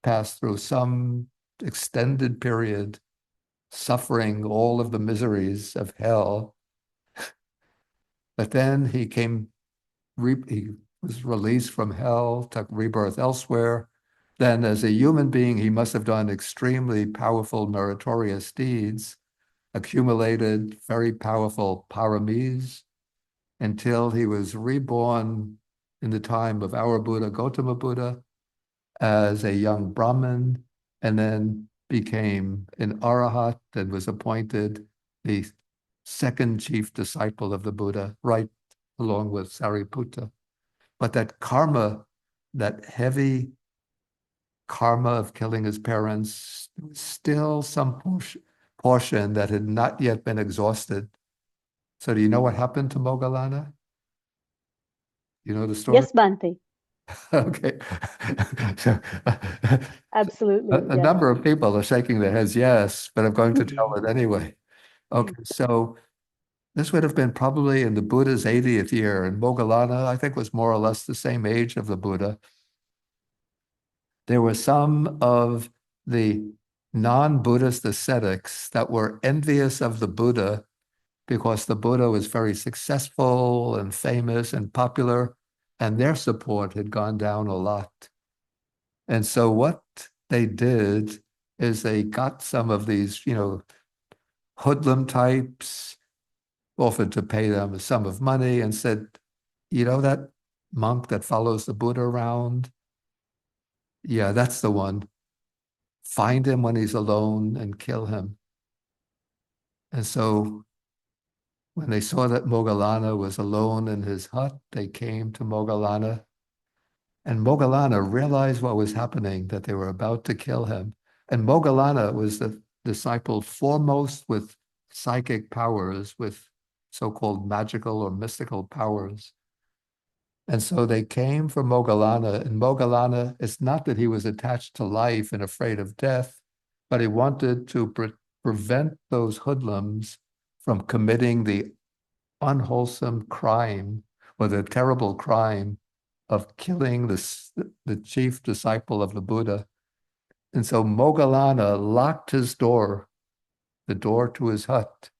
S1: passed through some extended period, suffering all of the miseries of hell. But then he was released from hell, took rebirth elsewhere. Then as a human being, he must have done extremely powerful meritorious deeds, accumulated very powerful paramis, until he was reborn in the time of our Buddha, Gautama Buddha, as a young Brahmin, and then became an Arahat and was appointed the second chief disciple of the Buddha, right along with Sariputta. But that karma, that heavy karma of killing his parents, there was still some portion that had not yet been exhausted. So do you know what happened to Moggallana? You know the story?
S2: Yes, Bhante.
S1: Okay. So,
S2: Absolutely.
S1: a
S2: Yes.
S1: number of people are shaking their heads, yes, but I'm going to tell it anyway. Okay, so this would have been probably in the Buddha's 80th year, and Moggallana, I think, was more or less the same age of the Buddha. There were some of the non-Buddhist ascetics that were envious of the Buddha because the Buddha was very successful and famous and popular, and their support had gone down a lot. And so what they did is they got some of these, hoodlum types, offered to pay them a sum of money and said, you know that monk that follows the Buddha around? Yeah, that's the one. Find him when he's alone and kill him. And so when they saw that Moggallana was alone in his hut, they came to Moggallana. And Moggallana realized what was happening, that they were about to kill him. And Moggallana was the disciple foremost with psychic powers, with so-called magical or mystical powers. And so they came for Moggallana, and Moggallana, it's not that he was attached to life and afraid of death, but he wanted to prevent those hoodlums from committing the unwholesome crime or the terrible crime of killing the chief disciple of the Buddha. And so Moggallana locked his door, the door to his hut.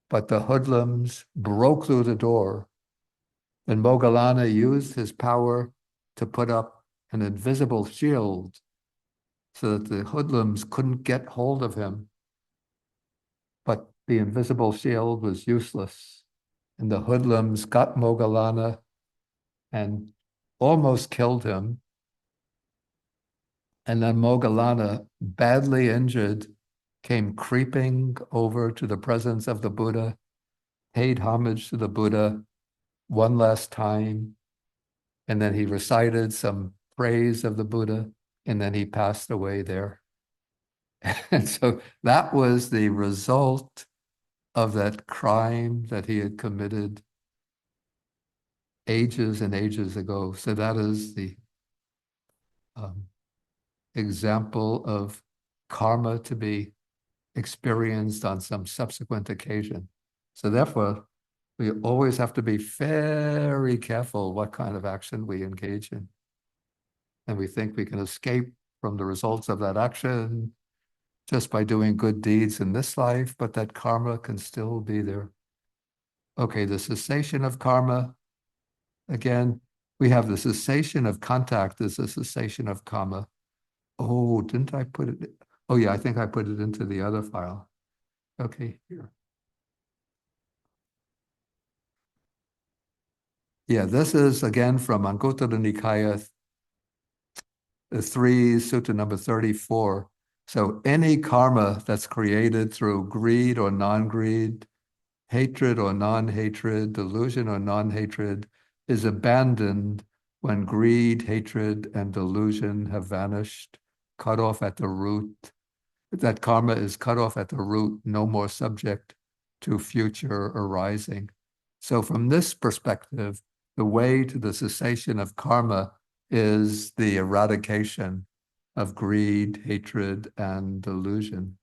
S1: But the hoodlums broke through the door. And Moggallana used his power to put up an invisible shield so that the hoodlums couldn't get hold of him. But the invisible shield was useless. And the hoodlums got Moggallana and almost killed him. And then Moggallana, badly injured, came creeping over to the presence of the Buddha, paid homage to the Buddha one last time, and then he recited some praise of the Buddha, and then he passed away there. And so that was the result of that crime that he had committed ages and ages ago. So that is the example of karma to be experienced on some subsequent occasion. So therefore, we always have to be very careful what kind of action we engage in. And we think we can escape from the results of that action just by doing good deeds in this life, but that karma can still be there. Okay, the cessation of karma. Again, we have the cessation of contact as the cessation of karma. Oh, didn't I put it? Oh yeah, I think I put it into the other file. Okay, here. Yeah, this is again from Anguttara Nikaya 3, Sutta number 34. So any karma that's created through greed or non-greed, hatred or non-hatred, delusion or non-hatred, is abandoned when greed, hatred, and delusion have vanished, cut off at the root. That karma is cut off at the root, no more subject to future arising. So from this perspective, the way to the cessation of karma is the eradication of greed, hatred, and delusion.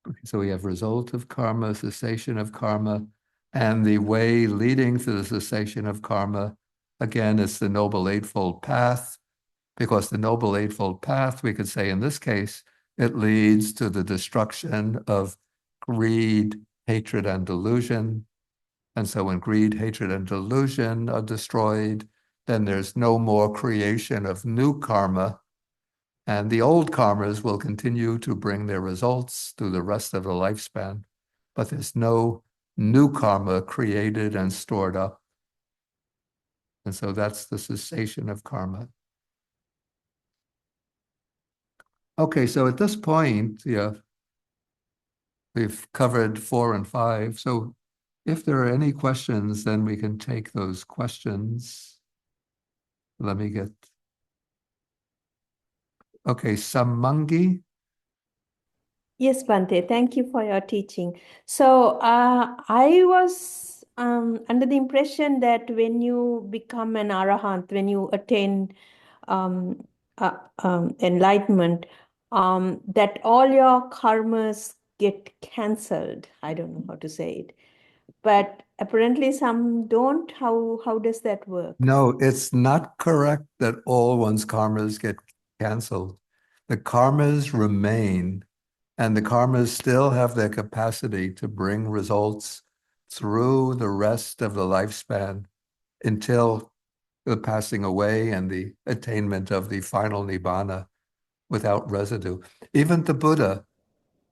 S1: Okay, so we have result of karma, cessation of karma, and the way leading to the cessation of karma. Again, it's the Noble Eightfold Path, because the Noble Eightfold Path, we could say in this case, it leads to the destruction of greed, hatred, and delusion. And so when greed, hatred, and delusion are destroyed, then there's no more creation of new karma. And the old karmas will continue to bring their results through the rest of the lifespan. But there's no new karma created and stored up. And so that's the cessation of karma. Okay, so at this point, yeah, we've covered 4 and 5. So if there are any questions, then we can take those questions. Let me get... Okay, Samangi.
S2: Yes, Bhante, thank you for your teaching. So I was under the impression that when you become an arahant, when you attain enlightenment, that all your karmas get cancelled. I don't know how to say it, but apparently some don't. How does that work?
S1: No, it's not correct that all one's karmas get canceled. The karmas remain, and the karmas still have their capacity to bring results through the rest of the lifespan until the passing away and the attainment of the final nibbana without residue. Even the Buddha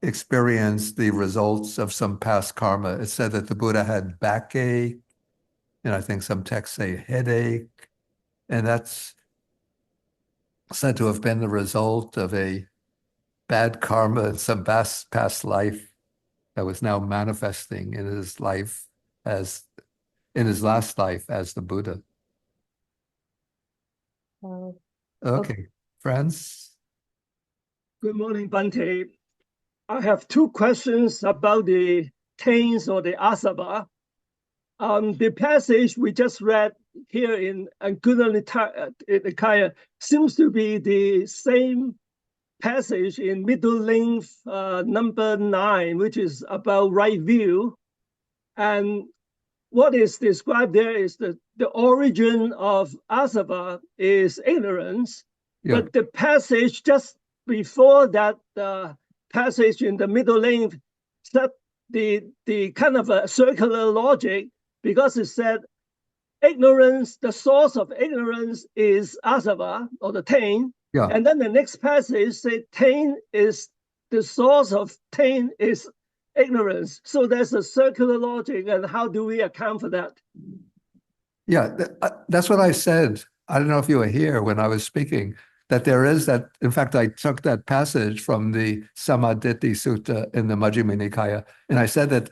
S1: experienced the results of some past karma. It said that the Buddha had backache, and I think some texts say headache, and that's said to have been the result of a bad karma in some past life that was now manifesting in his life as in his last life as the Buddha. Okay, friends.
S8: Good morning, Bhante. I have two questions about the taints or the asava. The passage we just read here in Anguttara Nikaya seems to be the same passage in middle length number 9, which is about right view. And what is described there is the origin of asava is ignorance,
S1: Yeah.
S8: but the passage just before that passage in the middle length set the kind of a circular logic, because it said ignorance, the source of ignorance is asava or the taint.
S1: Yeah.
S8: And then the next passage said taint is the source of taint is ignorance. So there's a circular logic, and how do we account for that?
S1: Yeah, that's what I said. I don't know if you were here when I was speaking, that there is that. In fact, I took that passage from the Samaditi Sutta in the Majjhima Nikaya, and I said that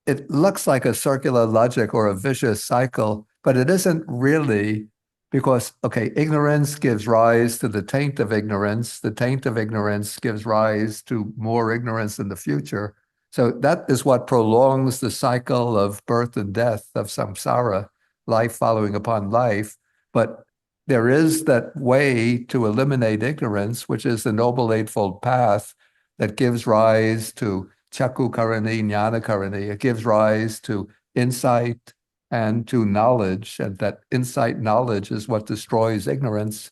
S1: it looks like a circular logic or a vicious cycle, but it isn't really, because, okay, ignorance gives rise to the taint of ignorance. The taint of ignorance gives rise to more ignorance in the future. So that is what prolongs the cycle of birth and death, of samsara, life following upon life. But there is that way to eliminate ignorance, which is the Noble Eightfold Path that gives rise to Chakku Karani, Jnana Karani. It gives rise to insight and to knowledge, and that insight knowledge is what destroys ignorance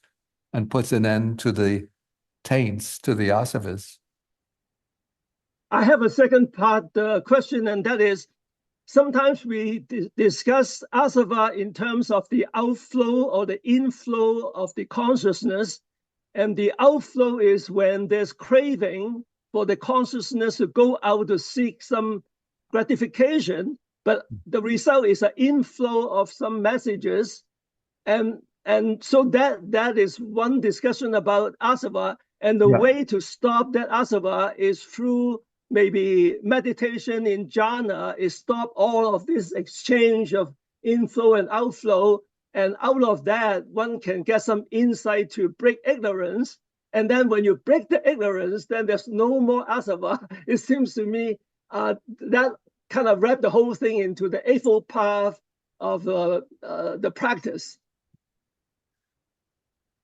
S1: and puts an end to the taints, to the asavas.
S8: I have a second part question, and that is, sometimes we discuss asava in terms of the outflow or the inflow of the consciousness, and the outflow is when there's craving for the consciousness to go out to seek some gratification, but the result is an inflow of some messages, and so that is one discussion about asava, and the way to stop that asava is through maybe meditation in jhana, is stop all of this exchange of inflow and outflow, and out of that one can get some insight to break ignorance. And then when you break the ignorance, then there's no more asava. It seems to me that kind of wrap the whole thing into the eightfold path of the practice.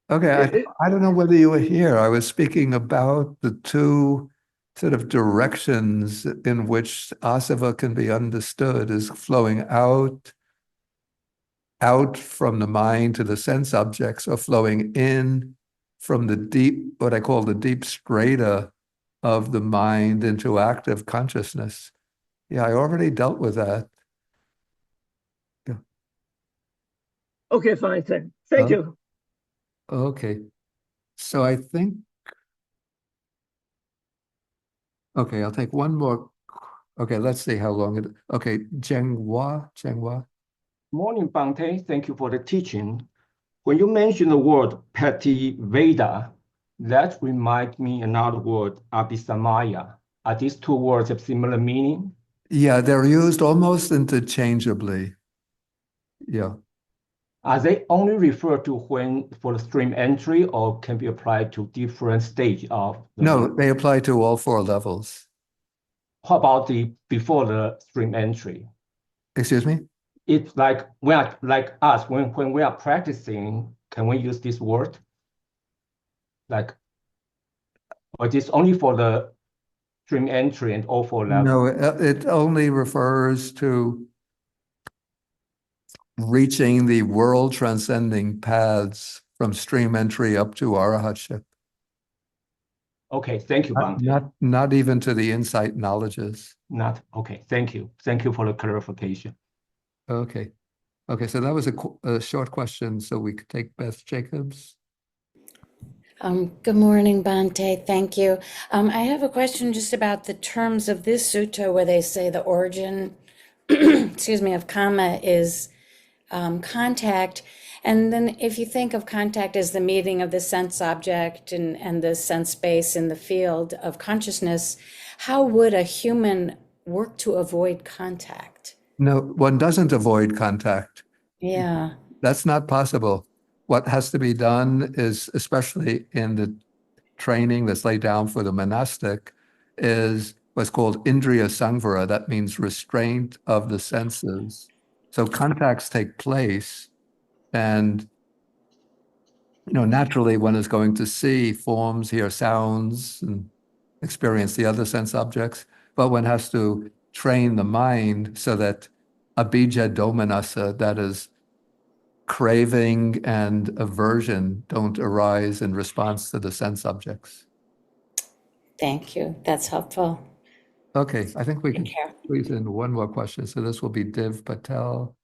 S1: Okay, I don't know whether you were here. I was speaking about the two sort of directions in which asava can be understood as flowing out from the mind to the sense objects, or flowing in from the deep, what I call the deep strata of the mind into active consciousness. Yeah, I already dealt with that. Yeah.
S8: Okay, fine. Thank you.
S1: Okay. So I think, okay, I'll take one more. Okay, let's see how long it, okay, Zhenghua.
S9: Morning, Bhante. Thank you for the teaching. When you mention the word Pativeda, that reminds me another word, Abhisamaya. Are these two words have similar meaning?
S1: Yeah, they're used almost interchangeably. Yeah.
S9: Are they only referred to when for the stream entry, or can be applied to different stage of the
S1: No, they apply to all four levels.
S9: How about the before the stream entry?
S1: Excuse me?
S9: It's like when we are practicing, can we use this word? Like, or it is only for the stream entry and all four levels?
S1: No, it only refers to reaching the world transcending paths from stream entry up to arahatship.
S9: Okay, thank you, Bhante.
S1: Not even to the insight knowledges.
S9: Not okay. Thank you. Thank you for the clarification.
S1: Okay. Okay, so that was a short question, so we could take Beth Jacobs.
S10: Good morning, Bhante. Thank you. I have a question just about the terms of this sutta where they say the origin, excuse me, of karma is contact. And then if you think of contact as the meeting of the sense object and the sense space in the field of consciousness, how would a human work to avoid contact?
S1: No, one doesn't avoid contact.
S10: Yeah.
S1: That's not possible. What has to be done is, especially in the training that's laid down for the monastic, is what's called indriya samvara. That means restraint of the senses. So contacts take place, and naturally one is going to see forms, hear sounds, and experience the other sense objects, but one has to train the mind so that abhijja domanassa, that is craving and aversion, don't arise in response to the sense objects.
S10: Thank you. That's helpful.
S1: Okay, I think we
S10: Take
S1: can
S10: care.
S1: squeeze in one more question. So this will be Div Patel.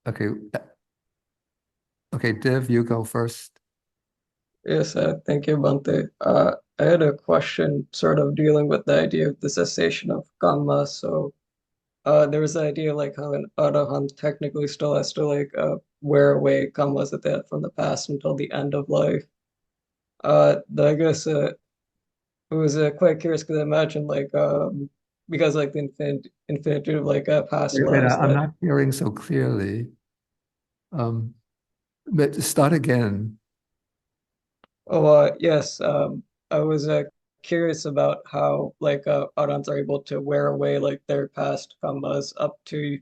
S1: Okay. Okay, Div, you go first.
S11: Yes, thank you, Bhante. I had a question sort of dealing with the idea of the cessation of karma. So there was the idea like how an arahant technically still has to like wear away karmas that they had from the past until the end of life. I guess it was quite curious because I imagine like because like the infinitude of like past
S1: Wait,
S11: lives
S1: I'm
S11: that
S1: not hearing so clearly. But start again.
S11: yes, I was curious about how like Arhants are able to wear away like their past karmas up to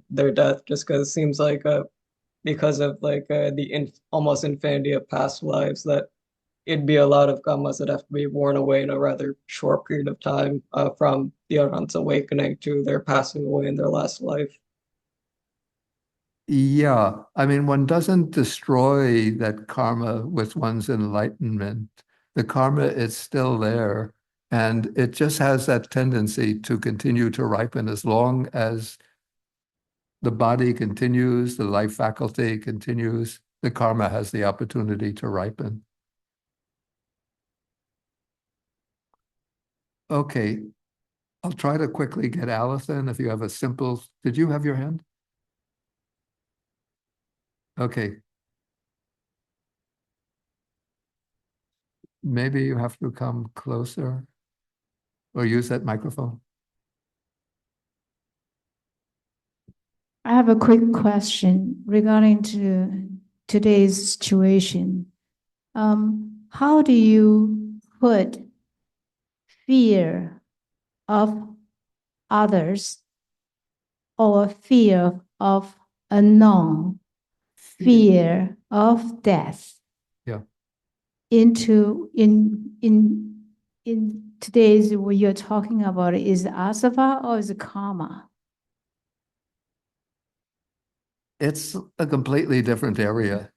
S11: their death, just because it seems like because of like the almost infinity of past lives that it'd be a lot of karmas that have to be worn away in a rather short period of time from the Arhants awakening to their passing away in their last life.
S1: Yeah, I mean, one doesn't destroy that karma with one's enlightenment. The karma is still there, and it just has that tendency to continue to ripen as long as the body continues, the life faculty continues, the karma has the opportunity to ripen. Okay, I'll try to quickly get Allison if you have a simple, did you have your hand? Okay. Maybe you have to come closer or use that microphone.
S12: I have a quick question regarding to today's situation. How do you put fear of others or fear of unknown, fear of death
S1: Yeah.
S12: into in today's what you're talking about? Is it asava or is it karma?
S1: It's a completely different area.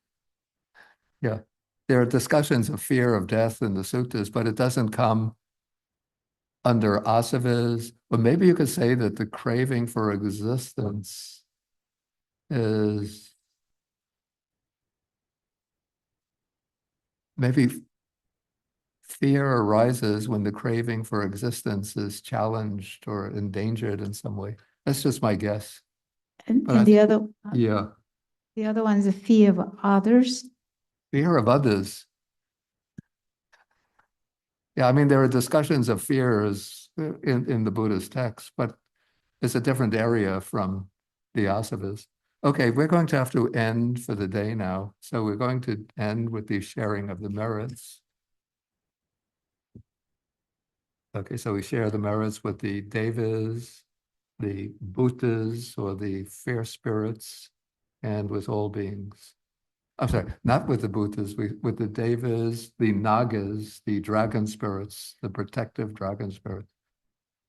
S1: Yeah. There are discussions of fear of death in the suttas, but it doesn't come under asavas. Or maybe you could say that the craving for existence is maybe fear arises when the craving for existence is challenged or endangered in some way. That's just my guess.
S12: And,
S1: But
S12: and the other
S1: yeah,
S12: the other one is the fear of others.
S1: fear of others. Yeah, I mean, there are discussions of fears in the Buddha's text, but it's a different area from the asavas. Okay, we're going to have to end for the day now. So we're going to end with the sharing of the merits. Okay, so we share the merits with the devas, the bhutas, or the fair spirits, and with all beings. I'm sorry, not with the bhutas, with the devas, the nagas, the dragon spirits, the protective dragon spirits.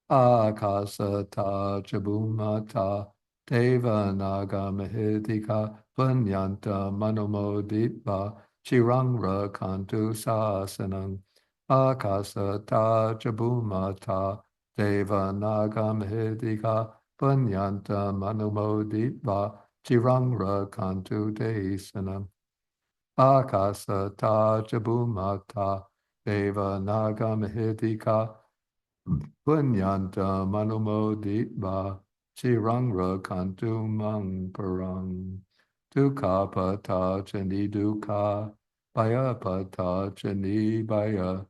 S1: Akasa ta chabuma ta deva naga mahidika punyanta manomoditva chirangra kantu sasanam. Akasa ta chabuma ta Deva Nagam Hidika Punyantam Anumoditva Chirangra Kantu Desanam Akasa Tajabumata Deva Nagam Hidika Punyantam Anumoditva Chirangra Kantu Mangparang Dukkha Pata Chani Dukkha Baya Pata Chani Baya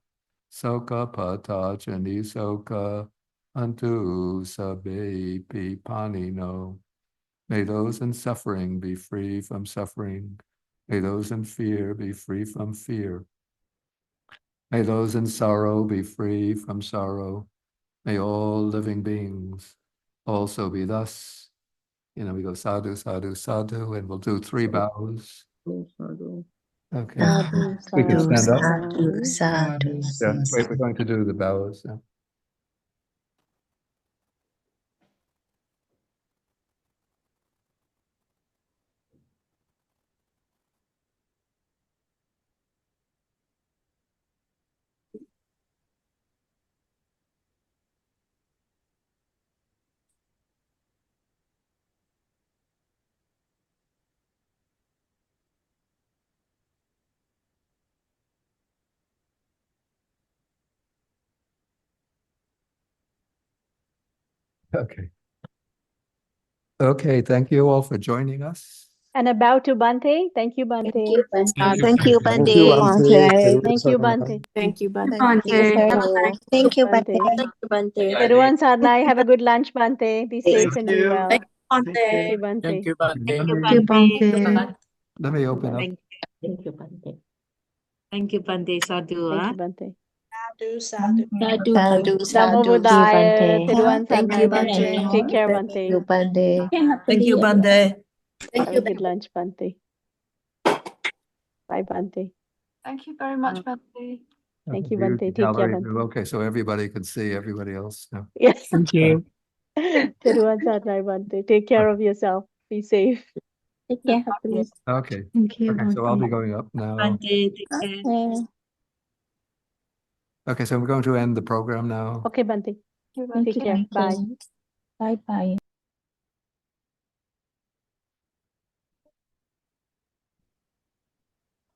S1: Soka Pata Chani Soka Antu Sabe Panino. May those in suffering be free from suffering. May those in fear be free from fear. May those in sorrow be free from sorrow. May all living beings also be thus. You know, we go sadhu, sadhu, sadhu, and we'll do 3 bows. Okay.
S2: Sadhu,
S1: We can stand up.
S2: sadhu,
S3: sadhu.
S1: Yeah, wait, we're going to do the bows. Yeah. Okay. Okay, thank you all for joining us.
S2: And a bow to Bhante. Thank you, Bhante.
S3: Thank you, Bhante.
S6: Thank you,
S1: Thank you,
S6: Bhante.
S2: Thank you, Bhante.
S6: Thank you, Bhante.
S3: Thank you,
S2: Bhante.
S3: Bhante.
S2: Everyone, Sadhana, have a good lunch, Bhante. Be safe and be well.
S4: Thank
S2: Thank you,
S4: you.
S2: Bhante.
S13: Thank you, Bhante.
S1: Let me open up.
S7: Thank you, Bhante. Thank you, Bhante. Sadhu.
S2: Thank you, Bhante.
S6: Sadhu.
S3: Sadhu,
S2: Namo
S3: sadhu.
S2: Buddhaya. Thiruvan
S3: Thank
S2: Sarnai
S3: you,
S2: Bhante.
S3: Bhante.
S2: Take care, Bhante.
S3: Bhante.
S7: Thank you, Bhante.
S2: Have a good lunch, Bhante. Bye, Bhante.
S6: Thank you very much, Bhante.
S2: Thank you,
S1: View
S2: Bhante.
S1: to
S2: Take care,
S1: gallery
S2: Bhante.
S1: view. Okay, so everybody can see everybody else now.
S2: Yes.
S13: Thank you.
S2: Thiruvan Sarnai Bhante. Take care of yourself. Be safe.
S3: Take care, happily.
S1: Okay.
S6: Thank you,
S1: Okay, so I'll be going up now.
S7: Bhante, take care.
S1: Okay, so we're going to end the program now.
S2: Okay, Bhante.
S6: Thank
S2: Take care. Bye.
S3: Bye bye.